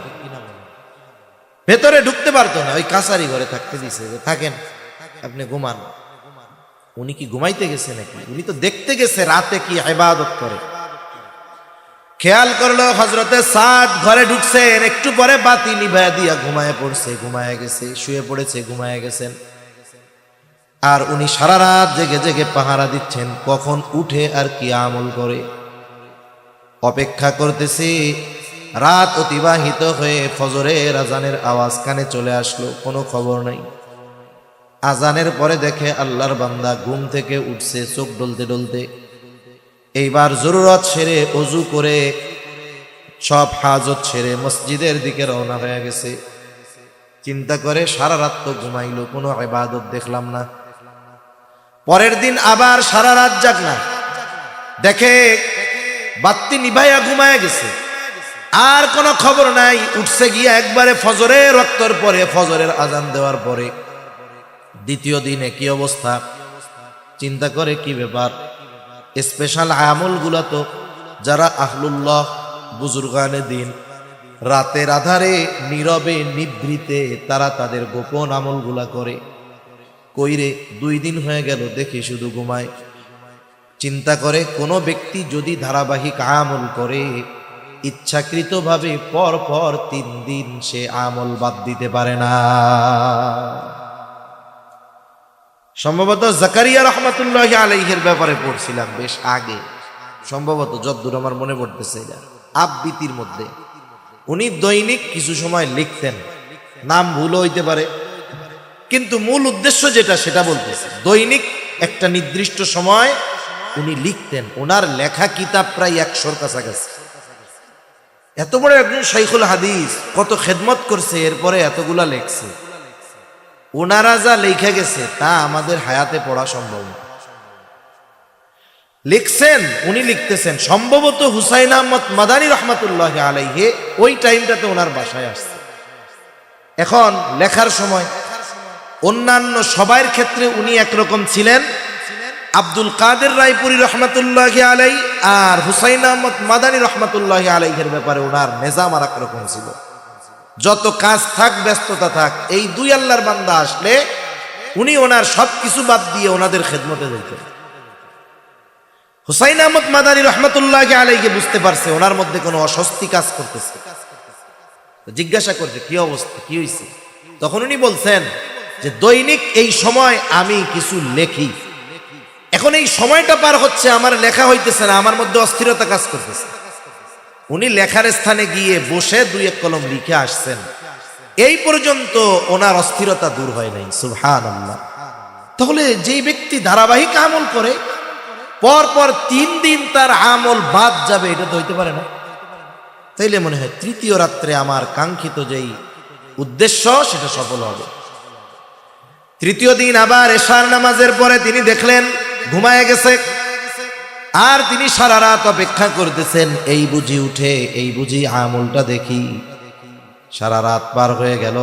ভেতরে ঢুকতে পারতো না, ওই কাছারি ঘরে থাকতে দিছে, থাকেন আপনি ঘুমান। উনি কি ঘুমাইতে গেছে নাকি? উনি তো দেখতে গেছে রাতে কি ইবাদত করে। খেয়াল করলো হযরতে সাদ ঘরে ঢুকছেন, একটু পরে বাতি নিভায়া দিয়া ঘুমায় পড়ছে, ঘুমায় গেছে, শুয়ে পড়েছে, ঘুমায় গেছেন। আর উনি সারা রাত জেগে জেগে পাহারা দিচ্ছেন কখন উঠে আর কি আমল করে। অপেক্ষা করতেছি। রাত অতিবাহিত হয়ে ফজরের আজানের আওয়াজ কানে চলে আসলো, কোনো খবর নাই। আজানের পরে দেখে আল্লাহর বান্দা ঘুম থেকে উঠছে চোখ ডলতে ডলতে। এইবার জরুরত সেরে ওযু করে সব হাজত সেরে মসজিদের দিকে রওনা হয়ে গেছে। চিন্তা করে সারা রাত তো ঘুমাইলো, কোনো ইবাদত দেখলাম না। পরের দিন আবার সারা রাত জাগনা, দেখে বাতি নিভাইয়া ঘুমায় গেছে, আর কোনো খবর নাই। উঠছে গিয়া একবারে ফজরের ওয়াক্তের পরে, ফজরের আজান দেওয়ার পরে। দ্বিতীয় দিনে কি অবস্থা, চিন্তা করে কি ব্যাপার। স্পেশাল আমলগুলা তো যারা আহলুল্লাহ বুজুর্গানে দিন রাতের আধারে নীরবে নিভৃতে তারা তাদের গোপন আমলগুলা করে, কইরে 2 দিন হয়ে গেল দেখি শুধু ঘুমায়। চিন্তা করে কোনো ব্যক্তি যদি ধারাবাহিক আমল করে, ইচ্ছাকৃতভাবে পর পর 3 দিন সে আমল বাদ দিতে পারে না। সম্ভবত জাকারিয়া রহমাতুল্লাহি আলাইহির ব্যাপারে পড়ছিলাম বেশ আগে, সম্ভবত যতদূর আমার মনে পড়তেছে, আবৃত্তির মধ্যে উনি দৈনিক কিছু সময় লিখতেন, নাম ভুল হইতে পারে, কিন্তু মূল উদ্দেশ্য যেটা সেটা বলতেছে। দৈনিক একটা নির্দিষ্ট সময় উনি লিখতেন। ওনার লেখা কিতাব প্রায় 100-র কাছাকাছি। এত বড় একজন শাইখুল হাদিস, কত খেদমত করছে, এরপরে এতগুলা লেখছে। ওনারা যা লেখা গেছে তা আমাদের হায়াতে পড়া সম্ভব না। লিখছেন, উনি লিখতেছেন সম্ভবত হুসাইন আহমদ মাদানী রহমাতুল্লাহ আলাইহি ওই টাইমটাতে ওনার বাসায় আসছে। এখন লেখার সময় অন্যান্য সবার ক্ষেত্রে উনি একরকম ছিলেন, আব্দুল কাদের রায়পুরি রহমাতুল্লাহ আলাই আর হুসাইন আহমদ মাদানী রহমাতুল্লাহ আলাইহির ব্যাপারে ওনার মেজাম আর একরকম ছিল। যত কাজ থাক, ব্যস্ততা থাক, এই দুই আল্লাহর বান্দা আসলে উনি ওনার সবকিছু বাদ দিয়ে ওনাদের খেদমতে যেতেন। হুসাইন আহমদ মাদানী রহমাতুল্লাহ আলাইহি বুঝতে পারছে ওনার মধ্যে কোনো অস্বস্তি কাজ করতেছে, জিজ্ঞাসা করছে কি অবস্থা, কি হয়েছে। তখন উনি বলছেন যে দৈনিক এই সময় আমি কিছু লেখি, এখন এই সময়টা পার হচ্ছে, আমার লেখা হইতেছে না, আমার মধ্যে অস্থিরতা কাজ করতেছে। উনি লেখার স্থানে গিয়ে বসে দুই এক কলম লিখে আসছেন, এই পর্যন্ত ওনার অস্থিরতা দূর হয় নাই। সুবহানাল্লাহ। তাহলে যেই ব্যক্তি ধারাবাহিক আমল করে পর পর 3 দিন তার আমল বাদ যাবে, এটা তো হইতে পারে না। তাইলে মনে হয় তৃতীয় রাত্রে আমার কাঙ্ক্ষিত যেই উদ্দেশ্য সেটা সফল হবে। তৃতীয় দিন আবার এশার নামাজের পরে তিনি দেখলেন ঘুমায় গেছে, আর তিনি সারা রাত অপেক্ষা করতেছেন, এই বুঝি উঠে, এই বুঝি আমলটা দেখি। সারা রাত পার হয়ে গেল,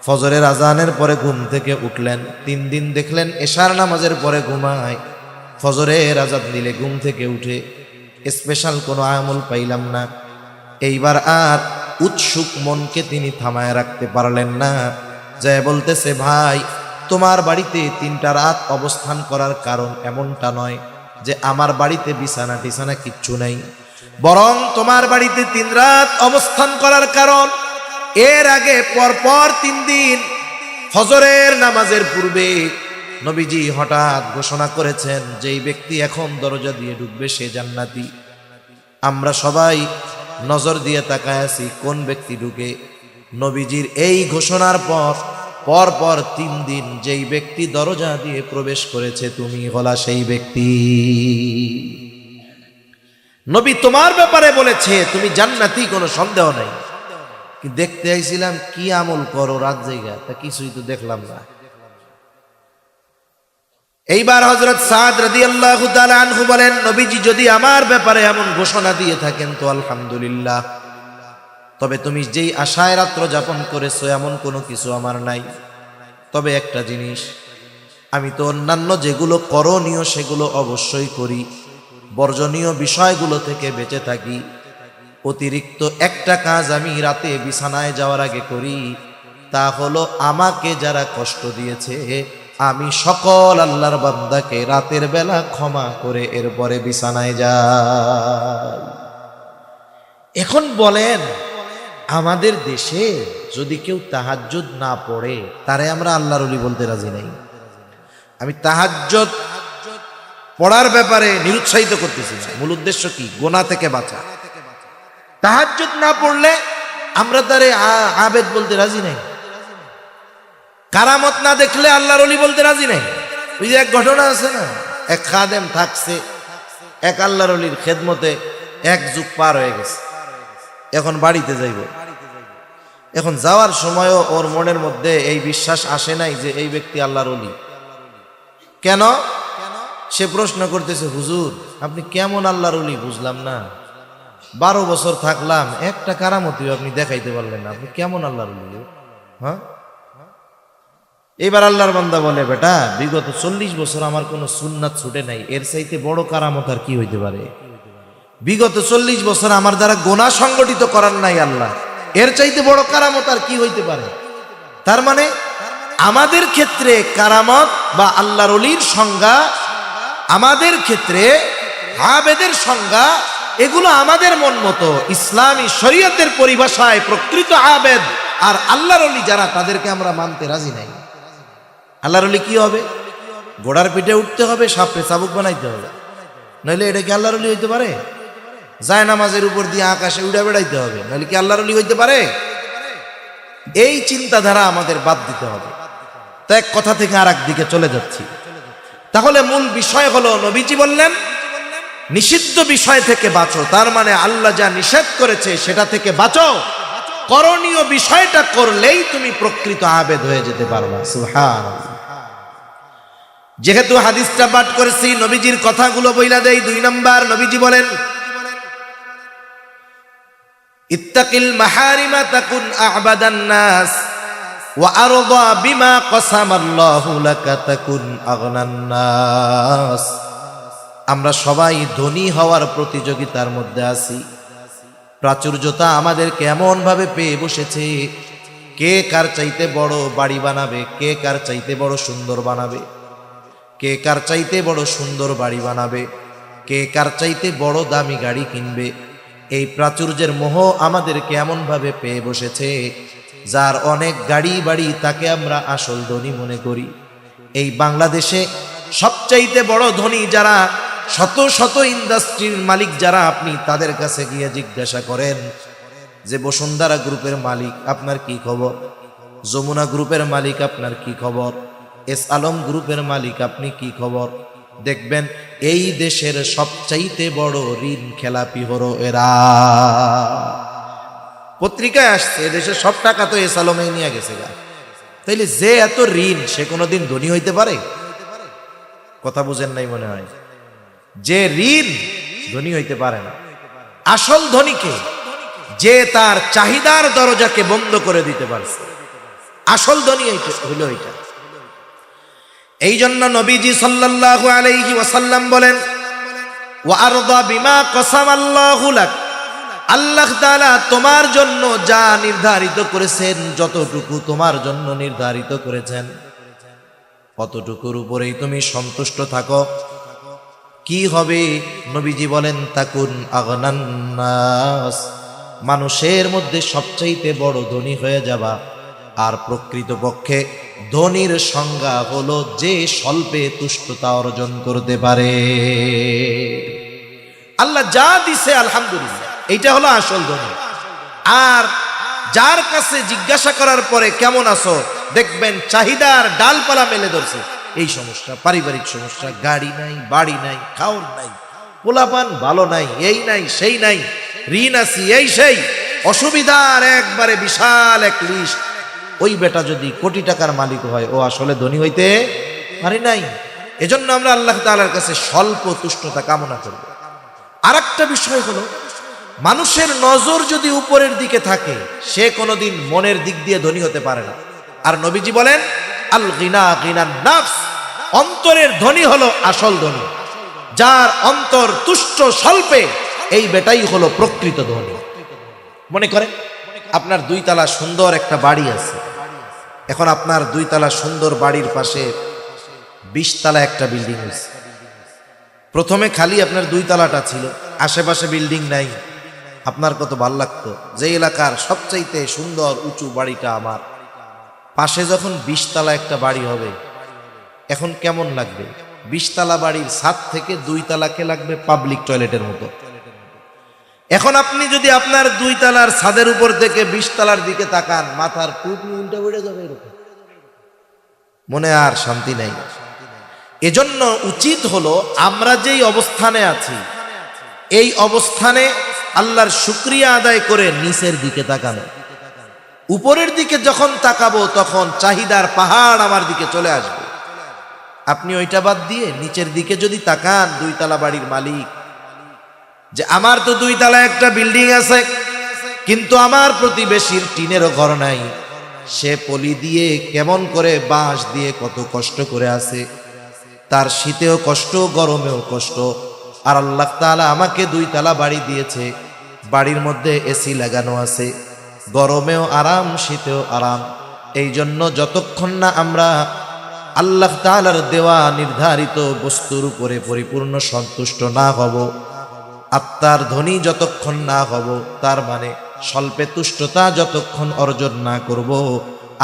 ফজরের আজানের পরে ঘুম থেকে উঠলেন। 3 দিন দেখলেন এশার নামাজের পরে ঘুমায়, ফজরের আজান দিলে ঘুম থেকে উঠে, স্পেশাল কোনো আমল পাইলাম না। এইবার আর উৎসুক মনকে তিনি থামায় রাখতে পারলেন না, যে বলতেছে ভাই তোমার বাড়িতে 3টা রাত অবস্থান করার কারণ এমনটা নয় যে আমার বাড়িতে বিছানা টিছানা কিচ্ছু নাই, বরং তোমার বাড়িতে 3 রাত অবস্থান করার কারণ এর আগে পরপর 3 দিন ফজরের নামাজের পূর্বে নবীজি হঠাৎ ঘোষণা করেছেন যেই ব্যক্তি এখন দরজা দিয়ে ঢুকবে সে জান্নাতি। আমরা সবাই নজর দিয়ে তাকায় আছি কোন ব্যক্তি ঢুকে। নবীজির এই ঘোষণার পর পরপর 3 দিন যেই ব্যক্তি দরজা দিয়ে প্রবেশ করেছে তুমি হলা সেই ব্যক্তি। নবী তোমার ব্যাপারে বলেছে তুমি জান্নাতি, কোনো সন্দেহ নাই। কি দেখতে আইছিলাম কি আমল করো রাত জায়গা, তা কিছুই তো দেখলাম না। এইবার হযরত সাদ রাদিয়াল্লাহু তাআলা আনহু বলেন নবীজি যদি আমার ব্যাপারে এমন ঘোষণা দিয়ে থাকেন তো আলহামদুলিল্লাহ, তবে তুমি যেই আশায় রাত্র যাপন করেছো এমন কোনো কিছু আমার নাই। তবে একটা জিনিস, আমি তো অন্যান্য যেগুলো করণীয় সেগুলো অবশ্যই করি, বর্জনীয় বিষয়গুলো থেকে বেঁচে থাকি। অতিরিক্ত একটা কাজ আমি রাতে বিছানায় যাওয়ার আগে করি, তা হলো আমাকে যারা কষ্ট দিয়েছে আমি সকল আল্লাহর বান্দাকে রাতের বেলা ক্ষমা করে এরপরে বিছানায় যাই। এখন বলেন আমাদের দেশে যদি কেউ তাহাজ্জুদ না পড়ে তারে আমরা আল্লাহর ওলি বলতে রাজি নাই। আমি তাহাজ্জুদ পড়ার ব্যাপারে নিরুৎসাহিত করতেছি না, মূল উদ্দেশ্য কি? গুনাহ থেকে বাঁচা। তাহাজ্জুদ না পড়লে আমরা তারে আবেদ বলতে রাজি নাই, কারামত না দেখলে আল্লাহর ওলি বলতে রাজি নাই। ওই যে এক ঘটনা আছে না, এক খাদেম থাকছে এক আল্লাহর ওলির খেদমতে 1 যুগ পার হয়ে গেছে, এখন বাড়িতে যাইব। এখন যাওয়ার সময়ও ওর মনের মধ্যে এই বিশ্বাস আসে নাই যে এই ব্যক্তি আল্লাহর ওলি। কেন? সে প্রশ্ন করতেছে হুজুর আপনি কেমন আল্লাহর ওলি বুঝলাম না, 12 বছর থাকলাম একটা কারামতিও আপনি দেখাইতে পারলেন না, আপনি কেমন আল্লাহর ওলি? হ্যাঁ, এবার আল্লাহর বান্দা বলে বেটা বিগত 40 বছর আমার কোনো সুন্নাত ছুটে নাই, এর চাইতে বড় কারামত আর কি হইতে পারে? বিগত 40 বছর আমার দ্বারা গুনাহ সংগঠিত করার নাই আল্লাহ, এর চাইতে বড় কারামত আর কি হইতে পারে? তার মানে আমাদের ক্ষেত্রে কারামত বা আল্লাহর ওলির সংজ্ঞা, আমাদের ক্ষেত্রে আবেদের সংজ্ঞা, এগুলো আমাদের মন মতো। ইসলামী শরীয়তের পরিভাষায় প্রকৃত আবেদ আর আল্লাহর ওলি যারা তাদেরকে আমরা মানতে রাজি নাই। আল্লাহর ওলি কি হবে? ঘোড়ার পিঠে উঠতে হবে, সাপে চাবুক বানাইতে হবে, নইলে এটা কি আল্লাহর ওলি হইতে পারে? যায় নামাজের উপর দিয়ে আকাশে উড়ে বেড়াইতে হবে, নইলে কি আল্লাহর ওলি হইতে পারে? এই চিন্তাধারা আমাদের বাদ দিতে হবে। তো এক কথা থেকে আর এক দিকে চলে যাচ্ছি। তাহলে মূল বিষয় হলো নবীজি বললেন নিষিদ্ধ বিষয় থেকে বাঁচো, তার মানে আল্লাহ যা নিষেধ করেছে সেটা থেকে বাঁচো। করণীয় বিষয়টা করলেই তুমি প্রকৃত আবেদ হয়ে যেতে পারবা। সুবহানাল্লাহ। যেহেতু হাদিসটা পাঠ করেছি, নবীজির কথাগুলো বইলা দেই। 2 নাম্বার, নবীজি বলেন ইত্তাকিল মাহারিমা তাকুন আ'বাদান নাস ওয়া আরদা বিমা কাসামাল্লাহু লাকা তাকুন আগনান নাস। আমরা সবাই ধনী হওয়ার প্রতিযোগিতার মধ্যে আছি। প্রাচুর্যতা আমাদেরকে এমন ভাবে পেয়ে বসেছে, কে কার চাইতে বড় বাড়ি বানাবে, কে কার চাইতে বড় সুন্দর বানাবে, কে কার চাইতে বড় সুন্দর বাড়ি বানাবে, কে কার চাইতে বড় দামি গাড়ি কিনবে। এই প্রাচুর্যের মোহ আমাদেরকে এমন ভাবে পেয়ে বসেছে, যার অনেক গাড়ি বাড়ি তাকে আমরা আসল ধনী মনে করি। এই বাংলাদেশে সবচাইতে বড় ধনী যারা, শত শত ইন্ডাস্ট্রির মালিক যারা, আপনি তাদের কাছে গিয়ে জিজ্ঞাসা করেন যে বসুন্ধরা গ্রুপের মালিক আপনার কি খবর, যমুনা গ্রুপের মালিক আপনার কি খবর, এস আলম গ্রুপের মালিক আপনি কি খবর, দেখবেন এই দেশের সবচাইতে বড় ঋণ খেলাপি হলো এরা। পত্রিকায় আসছে দেশের সব টাকা তো এস আলমে নিয়ে গেছে গা। তাইলে যে এত ঋণ, সে কোনোদিন ধনী হইতে পারে? কথা বুঝেন নাই মনে হয়। যে ঋণ, ধনী হইতে পারে না। আসল ধনীকে, যে তার চাহিদার দরজাকে বন্ধ করে দিতে পারছে, আসল ধনী হইল এটা। এই জন্য নবীজি সাল্লাল্লাহু আলাইহি ওয়াসাল্লাম বলেন ওয়া আরদা বিমা কাসামাল্লাহু লাক, আল্লাহ তাআলা তোমার জন্য যা নির্ধারিত করেছেন, যতটুকু তোমার জন্য নির্ধারিত করেছেন, অতটুকুর উপরেই তুমি সন্তুষ্ট থাকো। কি হবে? নবীজি বলেন তাকুন আগনান নাস, মানুষের মধ্যে সবচাইতে বড় ধনী হয়ে যাবা। আর প্রকৃতপক্ষে ধনীর সংজ্ঞা হলো যে স্বল্পে তুষ্টতা অর্জন করতে পারে। আল্লাহ যা দিছে আলহামদুলিল্লাহ, এইটা হলো আসল ধনী। আর যার কাছে জিজ্ঞাসা করার পরে কেমন আছো, দেখবেন চাহিদার ডালপালা মেলে ধরছে। এই সমস্যা, পারিবারিক সমস্যা, গাড়ি নাই, বাড়ি নাই, খাওয়ার নাই, পোলাপান ভালো নাই, এই নাই সেই নাই, ঋণ আছি, এই সেই অসুবিধার একবারে বিশাল এক লিস্ট। ওই বেটা যদি কোটি টাকার মালিক হয়, ও আসলে ধনী হইতে পারে নাই। এজন্য আমরা আল্লাহ তাআলার কাছে স্বল্প তুষ্টতা কামনা করব। আর একটা বিষয় হলো, মানুষের নজর যদি উপরের দিকে থাকে, সে কোনোদিন মনের দিক দিয়ে ধনী হতে পারে না। আর নবীজি বলেন আল গিনা গিনান নাফস, অন্তরের ধনী হলো আসল ধনী। যার অন্তর তুষ্ট স্বল্পে, এই বেটাই হলো প্রকৃত ধনী। মনে করেন আপনার 2 তলা সুন্দর একটা বাড়ি আছে। এখন আপনার 2 তলা সুন্দর বাড়ির পাশে 20 তলা একটা বিল্ডিং আছে। প্রথমে খালি আপনার 2 তলাটা ছিল, আশেপাশে বিল্ডিং নাই। আপনার কত ভালো লাগতো যে এলাকার সবচাইতে সুন্দর উঁচু বাড়িটা আমার, পাশে যখন 20 তলা একটা বাড়ি হবে, এখন কেমন লাগবে? 20 তলা বাড়ির ছাদ থেকে 2 তলাকে লাগবে পাবলিক টয়লেটের মতো। এখন আপনি যদি আপনার 2 তলার ছাদের উপর থেকে 20 তলার দিকে তাকান, মাথার টুপি উল্টে পড়ে যাবে এরকম, মনে আর শান্তি নাই। এজন্য উচিত হলো আমরা যেই অবস্থানে আছি, এই অবস্থানে আল্লাহর শুকরিয়া আদায় করে নিচের দিকে তাকানো। উপরের দিকে যখন তাকাবো, তখন চাহিদার পাহাড় আমার দিকে চলে আসবে। আপনি ওইটা বাদ দিয়ে নিচের দিকে যদি তাকান, 2 তলা বাড়ির মালিক, যে আমার তো 2 তলা একটা বিল্ডিং আছে, কিন্তু আমার প্রতিবেশীর টিনেরও ঘর নাই, সে পলি দিয়ে কেমন করে বাঁশ দিয়ে কত কষ্ট করে আছে, তার শীতেও কষ্ট, গরমেও কষ্ট। আর আল্লাহ তাআলা আমাকে 2 তলা বাড়ি দিয়েছে, বাড়ির মধ্যে এসি লাগানো আছে, গরমেও আরাম, শীতেও আরাম। এই জন্য যতক্ষণ না আমরা আল্লাহ তাআলার দেওয়া নির্ধারিত বস্তুর উপরে পরিপূর্ণ সন্তুষ্ট না হব, আত্মার ধনী যতক্ষণ না হব, তার মানে স্বল্পে তুষ্টতা যতক্ষণ অর্জন না করব,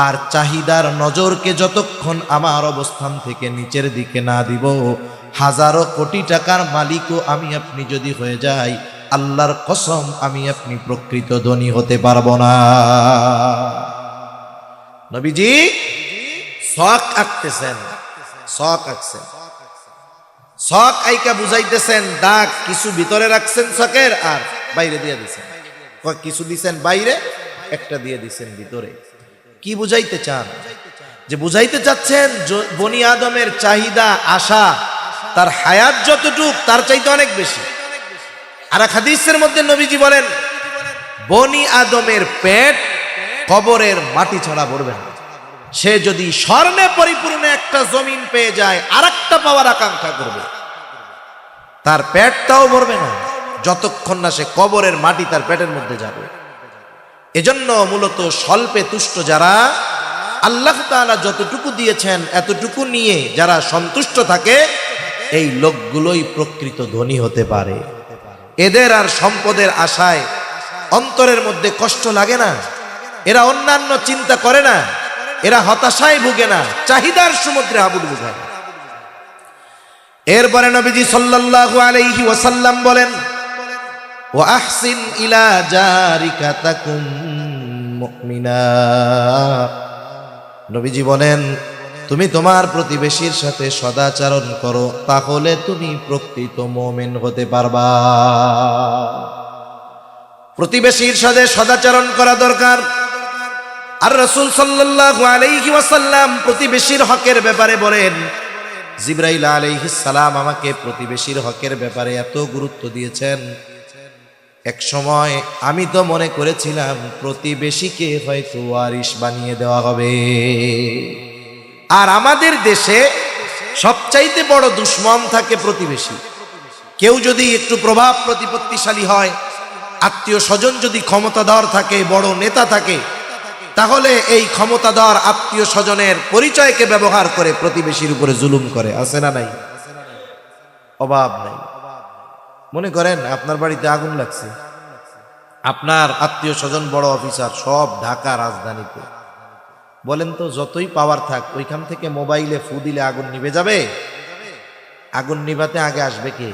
আর চাহিদার নজরকে যতক্ষণ আমার অবস্থান থেকে নিচের দিকে না দিব, হাজারো কোটি টাকার মালিকও আমি আপনি যদি হয়ে যাই, আল্লাহর কসম আমি আপনি প্রকৃত ধনী হতে পারবো না। নবীজি শখ আঁকতেছেন, শখ আঁকছেন, শখ আইকা বুঝাইতেছেন, দাগ কিছু ভিতরে রাখছেন শখের, আর বাইরে দিয়ে দিছেন। কিছু দিছেন বাইরে, একটা দিয়ে দিছেন ভিতরে। কি বুঝাইতে চান? যে বুঝাইতে চাচ্ছেন বনি আদমের চাহিদা আশা তার হায়াত যতটুক তার চাইতে অনেক বেশি। আর এক হাদিসের মধ্যে নবীজি বলেন, বনি আদমের পেট কবরের মাটি ছাড়া ভরবে না। সে যদি স্বর্ণে পরিপূর্ণ একটা জমিন পেয়ে যায় আর একটা পাওয়ার আকাঙ্ক্ষা করবে, তার পেটটাও ভরবে না যতক্ষণ না সে কবরের মাটি তার পেটের মধ্যে যাবে। এজন্য মূলত স্বল্পে তুষ্ট যারা, আল্লাহ তাআলা যতটুকু দিয়েছেন এতটুকু নিয়ে যারা সন্তুষ্ট থাকে, এই লোকগুলোই প্রকৃত ধনী হতে পারে। এদের আর সম্পদের আশায় অন্তরের মধ্যে কষ্ট লাগে না, এরা অন্যান্য চিন্তা করে না, এরা হতাশায় ভুগে না, চাহিদার সমুদ্রে হাবুডুবু খায়। এরপরে নবীজি সাল্লাল্লাহু আলাইহি ওয়াসাল্লাম বলেন, ওয়া আহসিন ইলা জারিকা তাকুম মুমিনা। নবীজি বলেন, তুমি তোমার প্রতিবেশীর সাথে সদাচরণ করো, তাহলে তুমি প্রকৃত মুমিন হতে পারবা। প্রতিবেশীর সাথে সদাচরণ করা দরকার। আর রাসূল সাল্লাল্লাহু আলাইহি ওয়াসাল্লাম প্রতিবেশীর হকের ব্যাপারে বলেন, জিবরাইল আলাইহিস সালাম আমাকে প্রতিবেশীর হকের ব্যাপারে এত গুরুত্ব দিয়েছেন, এক সময় আমি তো মনে করেছিলাম প্রতিবেশীকে হয়তো ওয়ারিশ বানিয়ে দেওয়া হবে। আর আমাদের দেশে সবচাইতে বড় দুশমন থাকে প্রতিবেশী। কেউ যদি একটু প্রভাব প্রতিপত্তিশালী হয়, আত্মীয় স্বজন যদি ক্ষমতাধর থাকে, বড় নেতা থাকে, তাহলে এই ক্ষমতাধর আত্মীয় স্বজনের পরিচয়কে ব্যবহার করে প্রতিবেশীর উপরে জুলুম করে। আছে না নাই? অভাব নাই। মনে করেন আপনার বাড়িতে আগুন লাগছে, আপনার আত্মীয় স্বজন বড় অফিসার, সব ঢাকা রাজধানীতে। বলেন তো, যতই পাওয়ার থাক, ওইখান থেকে মোবাইলে ফু দিলে আগুন নিভে যাবে? আগুন নিভাতে আগে আসবে কে?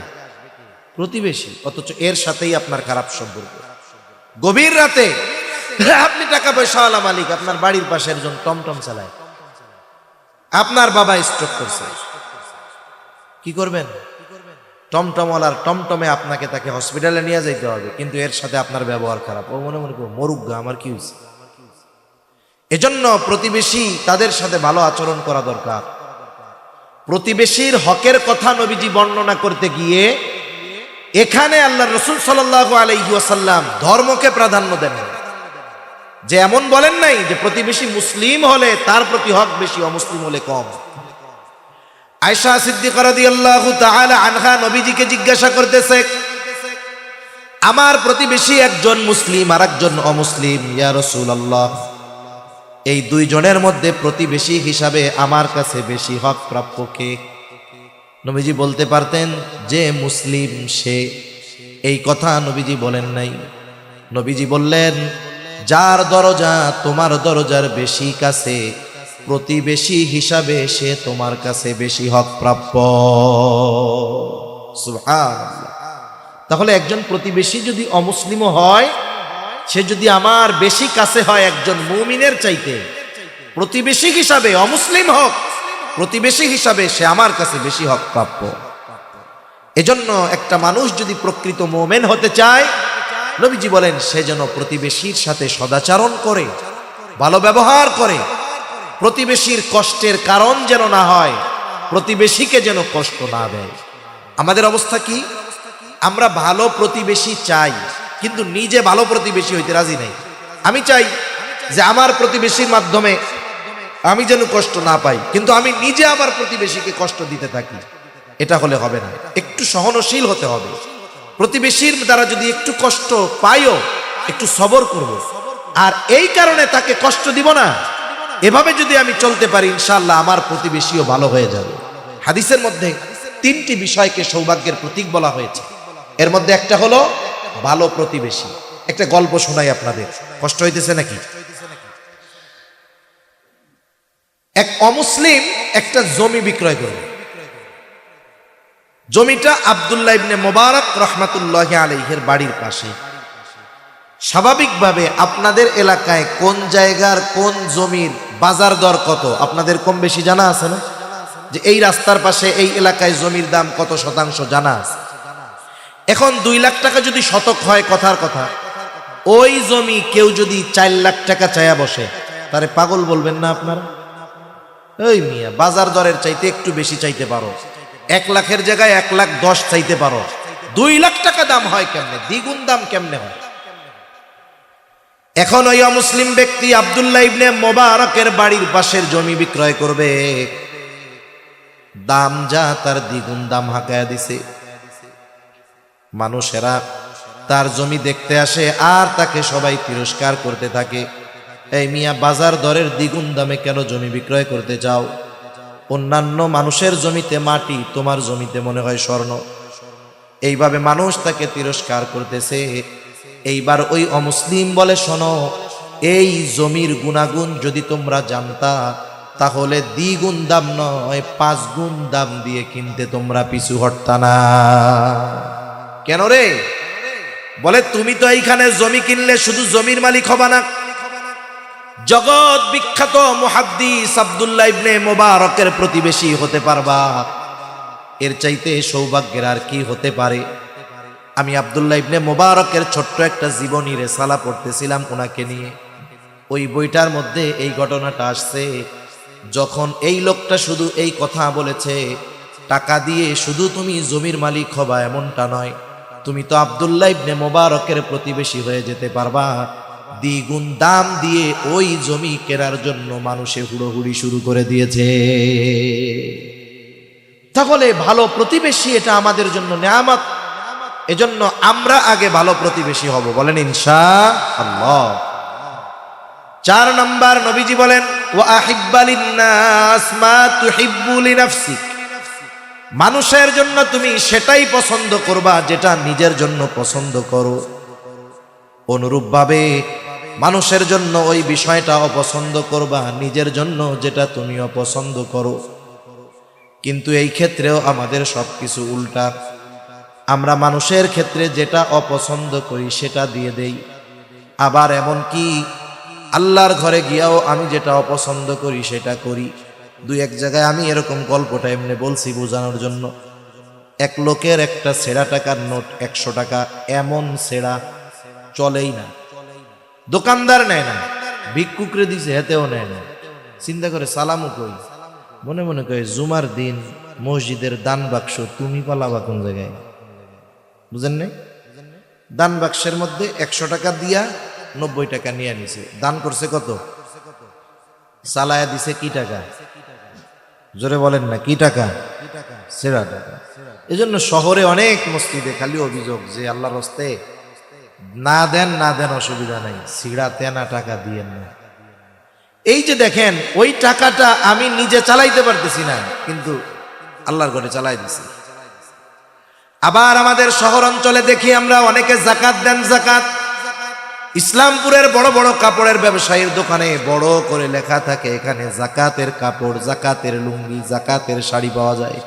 প্রতিবেশী। অথচ এর সাথেই আপনার খারাপ সম্পর্ক। গভীর রাতে আপনি টাকা পয়সাওয়ালা মালিক, আপনার বাড়ির পাশে একজন টমটম চালায়, আপনার বাবা স্ট্রোক করছে, কি করবেন? টমটমওয়ালার টমটমে আপনাকে তাকে হসপিটালে নিয়ে যাইতে হবে, কিন্তু এর সাথে আপনার ব্যবহার খারাপ। ও মনে মনে করো, মরুগ্গা, আমার কি হয়েছে? এজন্য প্রতিবেশী, তাদের সাথে ভালো আচরণ করা দরকার। প্রতিবেশীর হকের কথা নবীজি বর্ণনা করতে গিয়ে এখানে আল্লাহ রাসূল সাল্লাল্লাহু আলাইহি ওয়াসাল্লাম ধর্মকে প্রাধান্য দেন, যে এমন বলেন নাই যে প্রতিবেশী মুসলিম হলে তার প্রতি হক বেশি, অমুসলিম হলে কম। আয়েশা সিদ্দিকা রাদিয়াল্লাহু তাআলা আনহা নবীজিকে জিজ্ঞাসা করতেছে, আমার প্রতিবেশী একজন মুসলিম আর একজন অমুসলিম, ইয়া রাসূলুল্লাহ, এই দুইজনের মধ্যে প্রতিবেশী হিসাবে আমার কাছে বেশি হক প্রাপ্য কে? নবীজি বলতে পারতেন যে মুসলিম সে, এই কথা নবীজি বলেন নাই। নবীজি বললেন, যার দরজা তোমার দরজার বেশি কাছে, প্রতিবেশী হিসাবে সে তোমার কাছে বেশি হক প্রাপ্য। সুবহানাল্লাহ। তাহলে একজন প্রতিবেশী যদি অমুসলিমও হয়, সে যদি আমার বেশি কাছে হয় একজন মুমিনের চাইতে, প্রতিবেশী হিসাবে অমুসলিম হোক, প্রতিবেশী হিসাবে সে আমার কাছে বেশি হক প্রাপ্য। এজন্য একটা মানুষ যদি প্রকৃত মুমিন হতে চায়, নবীজি বলেন সে যেন প্রতিবেশীর সাথে সদাচরণ করে, ভালো ব্যবহার করে, প্রতিবেশীর কষ্টের কারণ যেন না হয়, প্রতিবেশীকে যেন কষ্ট না দেয়। আমাদের অবস্থা কি? আমরা ভালো প্রতিবেশী চাই, কিন্তু নিজে ভালো প্রতিবেশী হইতে রাজি নাই। আমি চাই যে আমার প্রতিবেশীর মাধ্যমে আমি যেন কষ্ট না পাই, কিন্তু আমি নিজে আমার প্রতিবেশীকে কষ্ট দিতে থাকি। এটা হলে হবে না। একটু সহনশীল হতে হবে। প্রতিবেশীর দ্বারা যদি একটু কষ্ট পাইও, একটু সবর করব, আর এই কারণে তাকে কষ্ট দিব না। এভাবে যদি আমি চলতে পারি, ইনশাআল্লাহ আমার প্রতিবেশীও ভালো হয়ে যাবে। হাদিসের মধ্যে 3টি বিষয়কে সৌভাগ্যের প্রতীক বলা হয়েছে। এর মধ্যে একটা হলো ভালো প্রতিবেশী। একটা গল্প শোনাই আপনাদের, কষ্ট হইতেছে নাকি? এক অমুসলিম একটা জমি বিক্রয় করল। জমিটা আব্দুল্লাহ ইবনে মুবারক রাহমাতুল্লাহি আলাইহির বাড়ির পাশে। স্বাভাবিকভাবে আপনাদের এলাকায় কোন জায়গার কোন জমির বাজার দর কত আপনাদের কম বেশি জানা আছে না? যে এই রাস্তার পাশে এই এলাকায় জমির দাম কত শতাংশ জানা আছে। এখন 2 লাখ টাকা যদি শতক হয়, কথার কথা, ওই জমি কেউ যদি 4 লাখ টাকা চায়া বসে, তারে পাগল বলবেন না আপনারা? এই মিয়া বাজার দরের চাইতে একটু বেশি চাইতে পারো, 1 লাখের জায়গায় 1,10,000 চাইতে পারো, 2 লাখ টাকা দাম হয় কেমনে, দ্বিগুণ দাম কেমনে হয়? এখন ওই অমুসলিম ব্যক্তি আব্দুল্লাহ ইবনে মোবারকের বাড়ির পাশের জমি বিক্রয় করবে, দাম যা তার দ্বিগুণ দাম হাঁকায়া দিছে। মানুষেরা তার জমি দেখতে আসে আর তাকে সবাই তিরস্কার করতে থাকে, এই মিয়া বাজার দরের দ্বিগুণ দামে কেন জমি বিক্রয় করতে চাও? অন্যান্য মানুষের জমিতে মাটি, তোমার জমিতে মনে হয় স্বর্ণ। এইভাবে মানুষ তাকে তিরস্কার করতেছে। এইবার ওই অমুসলিম বলে, শোনো, এই জমির গুণাগুণ যদি তোমরা জানতা তাহলে দ্বিগুণ দাম নয় 5 গুণ দাম দিয়ে কিনতে তোমরা পিছু হটতা না। কেন রে? বলে, তুমি তো এইখানে জমি কিনলে শুধু জমির মালিক হবা না, জগৎ বিখ্যাত মুহাদ্দিস আব্দুল্লাহ ইবনে মোবারকের প্রতিবেশী হতে পারবা। এর চাইতে সৌভাগ্যের আর কি হতে পারে? আমি আব্দুল্লাহ ইবনে মোবারকের ছোট্ট একটা জীবনী রেসালা পড়তেছিলাম ওনাকে নিয়ে। ওই বইটার মধ্যে এই ঘটনাটা আসছে। যখন এই লোকটা শুধু এই কথা বলেছে, টাকা দিয়ে শুধু তুমি জমির মালিক হবা এমনটা নয়, তুমি তো আব্দুল্লাহ ইবনে মোবারকের প্রতিবেশী হয়ে যেতে পারবা। দ্বিগুণ দাম দিয়ে ওই জমি কেনার জন্য মানুষে হুড়োহুড়ি শুরু করে দিয়েছে। তাহলে ভালো প্রতিবেশী এটা আমাদের জন্য নেয়ামত। এজন্য আমরা আগে ভালো প্রতিবেশী হব, বলেন ইনশাআল্লাহ। 4 নাম্বার, নবীজি বলেন, ওয়া আহিব্বা লিন-নাস মা তুহিব্বু লিনাফসিক। মানুষের জন্য তুমি সেটাই পছন্দ করবা যেটা নিজের জন্য পছন্দ করো। অনুরূপভাবে মানুষের জন্য ওই বিষয়টা অপছন্দ করবা নিজের জন্য যেটা তুমি অপছন্দ করো। কিন্তু এই ক্ষেত্রেও আমাদের সবকিছু উল্টা। আমরা মানুষের ক্ষেত্রে যেটা অপছন্দ করি সেটা দিয়ে দেই, আবার এমন কি আল্লাহর ঘরে গিয়াও আমি যেটা অপছন্দ করি সেটা করি। 2-1 জায়গায় আমি এরকম গল্পটা এমনি বলছি বোঝানোর জন্য। এক লোকের একটা ছেঁড়া টাকার নোট 100 টাকা, এমন ছেঁড়া চলেই না, দোকানদার নেয় না, ভিক্ষুকরে দিছে হেতেও নেয় না। চিন্তা করে সালামও কই, মনে মনে কয় জুমার দিন মসজিদের দান বাক্স তুমি পালাবা কোন জায়গায়? বুঝেন নাই? দান বাক্সের মধ্যে 100 টাকা দিয়া 90 টাকা নিয়ে নিছে। দান করছে কত? চালায়া দিছে কি টাকা? জোরে বলেন না, কি টাকা? ছেঁড়া টাকা। এজন্য শহরে অনেক মসজিদে খালি অভিযোগ যে আল্লাহর রাস্তে না দেন অসুবিধা নাই, ছিঁড়া তেনা টাকা দিয়েন না। এই যে দেখেন, ওই টাকাটা আমি নিজে চালাইতে পারতেছি না, কিন্তু আল্লাহর ঘরে চালাই দিছি। আবার আমাদের শহর অঞ্চলে দেখি আমরা অনেকে যাকাত দেন। যাকাত ইসলামপুরের বড় বড় কাপড়ের ব্যবসায়ীর দোকানে বড় করে লেখা থাকে, এখানে যাকাতের কাপড়, যাকাতের লুঙ্গি, যাকাতের শাড়ি পাওয়া যায়।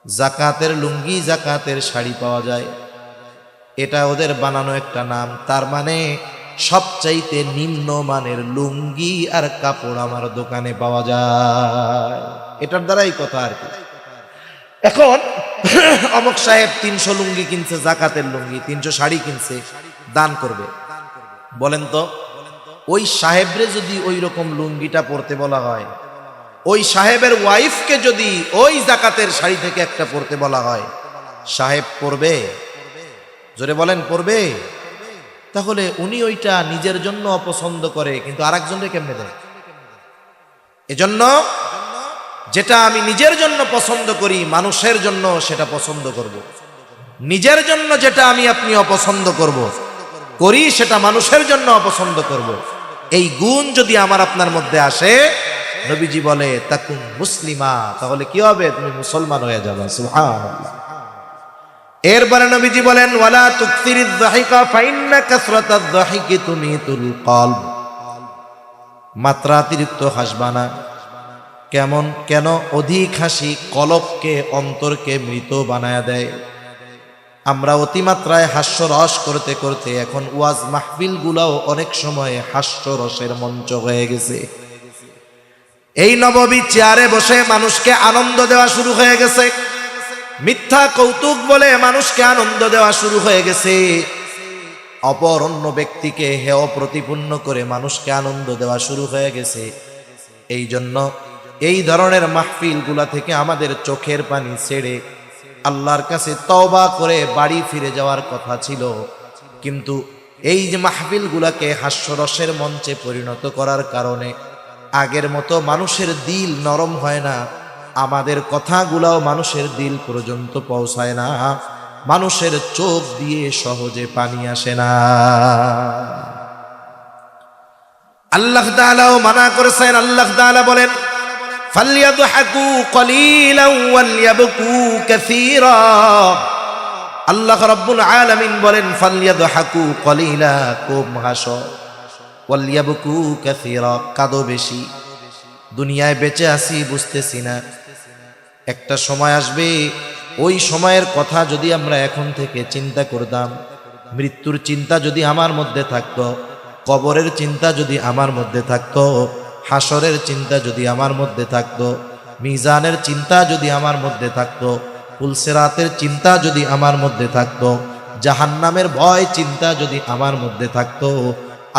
যাকাতের লুঙ্গি, যাকাতের শাড়ি পাওয়া যায়, এটা ওদের বানানো একটা নাম। তার মানে সবচাইতে নিম্ন মানের লুঙ্গি আর কাপড় আমার দোকানে পাওয়া যায়। এটার দ্বারাই কথা আর কি। এখন অমুক সাহেব 300 লুঙ্গি কিনছে, যাকাতের লুঙ্গি, 300 শাড়ি কিনছে, দান করবে। বলেন তো, ওই সাহেবরে যদি ওই রকম লুঙ্গিটা পরতে বলা হয়, ওই সাহেবের ওয়াইফকে যদি ওই যাকাতের শাড়ি থেকে একটা পরতে বলা হয়, সাহেব পরবে? জোরে বলেন, পরবে? তাহলে উনি ওইটা নিজের জন্য অপছন্দ করে, কিন্তু আরেকজনকে কেমনে দেয়? এজন্য যেটা আমি নিজের জন্য পছন্দ করি, মানুষের জন্য সেটা পছন্দ করব। নিজের জন্য যেটা আমি আপনি অপছন্দ করি, সেটা মানুষের জন্য অপছন্দ করব। এই গুণ যদি আমার আপনার মধ্যে আসে, নবীজি বলে তাকুন মুসলিমা, তাহলে কি হবে? তুমি মুসলমান হয়ে যাবে। সুবহানাল্লাহ। এরপরে নবীজি বলেন, ওয়ালা তুকসিরিয যাহিকা ফাইন্না কাসরাতায যাহিকি তুমিতুল কলব। মাত্রাতিরিক্ত হাসবা না। কেন? অধিক হাসি কলবকে, অন্তরকে মৃত বানায়া দেয়। আমরা অতিমাত্রায় হাস্যরস করতে করতে এখন ওয়াজ মাহফিল গুলাও অনেক সময় হাস্যরসের মঞ্চ হয়ে গেছে। এই নববী চেয়ারে বসে মানুষকে আনন্দ দেওয়া শুরু হয়ে গেছে, মিথ্যা কৌতুক বলে মানুষকে আনন্দ দেওয়া শুরু হয়ে গেছে, অপর অন্য ব্যক্তিকে হেয় প্রতিপন্ন করে মানুষকে আনন্দ দেওয়া শুরু হয়ে গেছে। এই জন্য এই ধরনের মাহফিলগুলা থেকে আমাদের চোখের পানি ছেড়ে আল্লাহর কাছে তওবা করে বাড়ি ফিরে যাওয়ার কথা ছিল, কিন্তু এই যে মাহফিলগুলাকে হাস্যরসের মঞ্চে পরিণত করার কারণে আগের মতো মানুষের দিল নরম হয় না, আমাদের কথাগুলাও মানুষের দিল পর্যন্ত পৌঁছায় না, মানুষের চোখ দিয়ে সহজে পানি আসে না। আল্লাহ তাআলাও মানা করেছেন। আল্লাহ তাআলা বলেন, ফালইয়াদহাকু কলিলান ওয়ালইয়াবকু কাসীরা। আল্লাহ রাব্বুল আলামিন বলেন, ফালইয়াদহাকু কলিলা, কম হাসো, ওয়ালইয়াবকু কাসীরা, কাঁদো বেশি। দুনিয়ায় বেঁচে আছি বুঝতেছি না, একটা সময় আসবে, ওই সময়ের কথা যদি আমরা এখন থেকে চিন্তা করতাম, মৃত্যুর চিন্তা যদি আমার মধ্যে থাকতো, কবরের চিন্তা যদি আমার মধ্যে থাকতো, হাসরের চিন্তা যদি আমার মধ্যে থাকতো, মিজানের চিন্তা যদি আমার মধ্যে থাকতো, পুলসিরাতের চিন্তা যদি আমার মধ্যে থাকতো, জাহান্নামের ভয় চিন্তা যদি আমার মধ্যে থাকতো,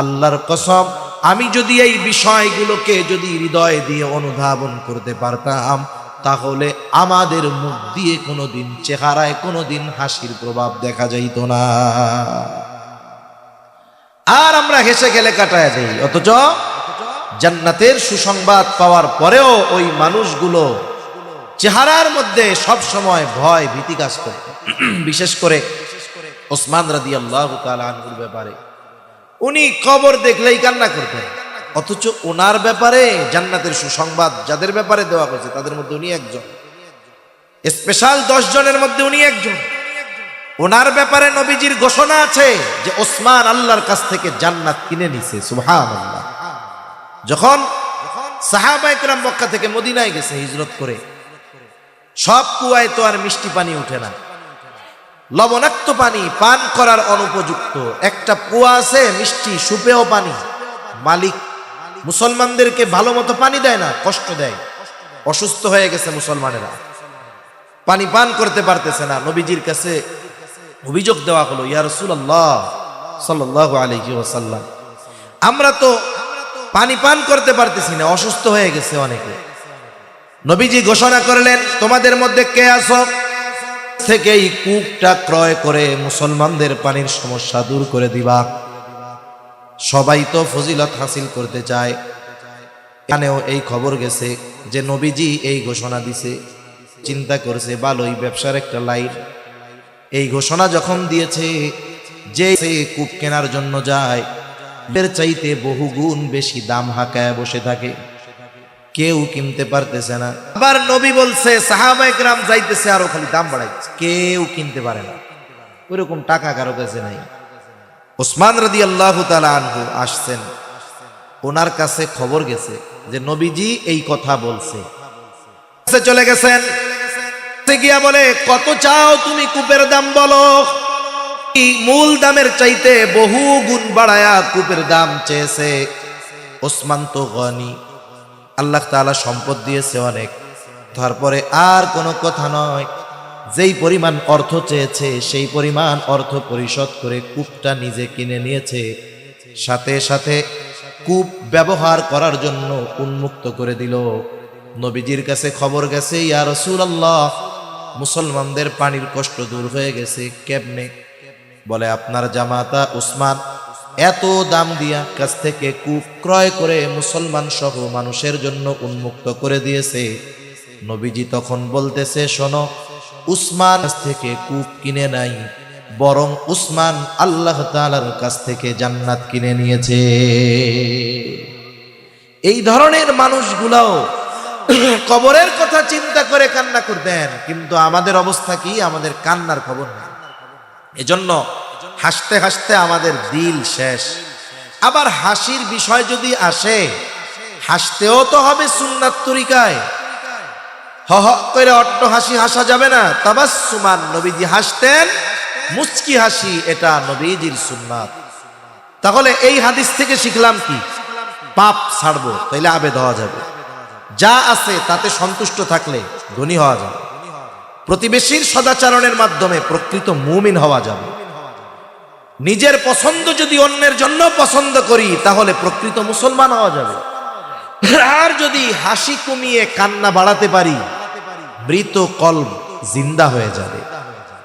আল্লাহর কসম আমি যদি এই বিষয়গুলোকে যদি হৃদয় দিয়ে অনুধাবন করতে পারতাম, তাহলে আমাদের মুখ দিয়ে কোনোদিন, চেহারায় কোনোদিন হাসির প্রভাব দেখা যাইত না, আর আমরা হেসে খেলে কাটায় দেই। অথচ জান্নাতের সুসংবাদ পাওয়ার পরেও ওই মানুষগুলো চেহারার মধ্যে সব সময় ভয় ভীতি কাজ করে। বিশেষ করে ওসমান রাদিয়াল্লাহু তাআলা আনহুর ব্যাপারে, উনি কবর দেখলেই কান্না করতেন, অথচ ওনার ব্যাপারে জান্নাতের সুসংবাদ যাদের ব্যাপারে দেওয়া হয়েছে তাদের মধ্যে উনি একজন, স্পেশাল 10 জনের মধ্যে উনি একজন। ওনার ব্যাপারে নবীজির ঘোষণা আছে যে ওসমান আল্লাহর কাছ থেকে জান্নাত কিনে নিছে। সুবহানাল্লাহ। যখন সাহাবায়ে কেরাম মক্কা থেকে মদিনায় গেছে হিজরত করে, সব কুয়ায় তো আর মিষ্টি পানি উঠে না, লবণাক্ত পানি পান করার অনুপযুক্ত একটা কুয়া আছে, মিষ্টি সুপেয় পানি। মালিক মুসলমানদেরকে ভালো মতো পানি দেয় না, কষ্ট দেয়। অসুস্থ হয়ে গেছে মুসলমানেরা, পানি পান করতে পারতেছে না। নবীজির কাছে অভিযোগ দেওয়া হলো, ইয়া রাসূলুল্লাহ সাল্লাল্লাহু আলাইহি ওয়াসাল্লাম, আমরা তো পানি পান করতে পারতেছি না, অসুস্থ হয়ে গেছে অনেকে। নবীজি ঘোষণা করলেন, তোমাদের মধ্যে কে আছো থেকে এই কূপটা ক্রয় করে মুসলমানদের পানির সমস্যা দূর করে দিবা। সবাই তো ফজিলত হাসিল করতে চায়, এখানেও এই খবর গেছে যে নবীজি এই ঘোষণা দিছে। চিন্তা করছে, ভালোই ব্যবসার একটা লাইন। এই ঘোষণা যখন দিয়েছে, যে কূপ কেনার জন্য যায় এর চাইতে বহুগুণ বেশি দাম হাঁকায় বসে থাকে, কেউ কিনতে পারতেছে না। আবার নবী বলছে, সাহাবায়ে কেরাম যাইতেছে আরো খালি দাম বাড়াইছে, কেউ কিনতে পারে না, ওইরকম টাকা কারো কাছে নাই। ওসমান রাদিয়াল্লাহু তাআলা আনহু আসছেন, ওনার কাছে খবর গেছে যে নবীজি এই কথা বলছে। চলে গেছেন, গিয়া বলে, কত চাও তুমি কূপের দাম বলো। মূল দামের চাইতে বহু গুণ বাড়ায়া কূপের দাম চেয়েছে। ওসমান তো গনি, আল্লাহ তাআলা সম্পদ দিয়েছে অনেক, তারপরে আর কোনো কথা নয়, যেই পরিমাণ অর্থ চেয়েছে সেই পরিমাণ অর্থ পরিশোধ করে কূপটা নিজে কিনে নিয়েছে। সাথে সাথে কূপ ব্যবহার করার জন্য উন্মুক্ত করে দিল। নবীজির কাছে খবর গেছে, ইয়া রাসূলুল্লাহ, মুসলমানদের পানির কষ্ট দূর হয়ে গেছে। কেমনে? বলে, আপনার জামাতা উসমান এত দাম দিয়া কাছ থেকে কূপ ক্রয় করে মুসলমান সহ মানুষের জন্য উন্মুক্ত করে দিয়েছে। নবীজি তখন বলতেছে, শোনো, উসমান থেকে কূপ কিনে নাই, বরং উসমান আল্লাহ তাআলার কাছ থেকে জান্নাত কিনে নিয়েছে। এই ধরনের মানুষগুলাও কবরের কথা চিন্তা করে কান্না করতেন, কিন্তু আমাদের অবস্থা কি? আমাদের কান্নার খবর নেই। এজন্য হাসতে হাসতে আমাদের দিল শেষ। আবার হাসির বিষয় যদি আসে, হাসতেও তো হবে সুন্নাত তরিকায়। হ হ করে অট্ট হাসি হাসা যাবে না। তাবাসসুমান, নবীজি হাসতেন, মুচকি হাসি, এটা নবীজির সুন্নাত। তাহলে এই হাদিস থেকে শিখলাম কি? পাপ ছাড়বো, তাইলে আবেদ হওয়া যাবে। যা আছে তাতে সন্তুষ্ট থাকলে ধনী হওয়া যাবে। প্রতিবেশীর সদাচরণের মাধ্যমে প্রকৃত মুমিন হওয়া যাবে। নিজের পছন্দ যদি অন্যের জন্য পছন্দ করি, তাহলে প্রকৃত মুসলমান হওয়া যাবে। আর যদি হাসি কমিয়ে কান্না বাড়াতে পারি, মৃত কলব জিন্দা হয়ে যাবে।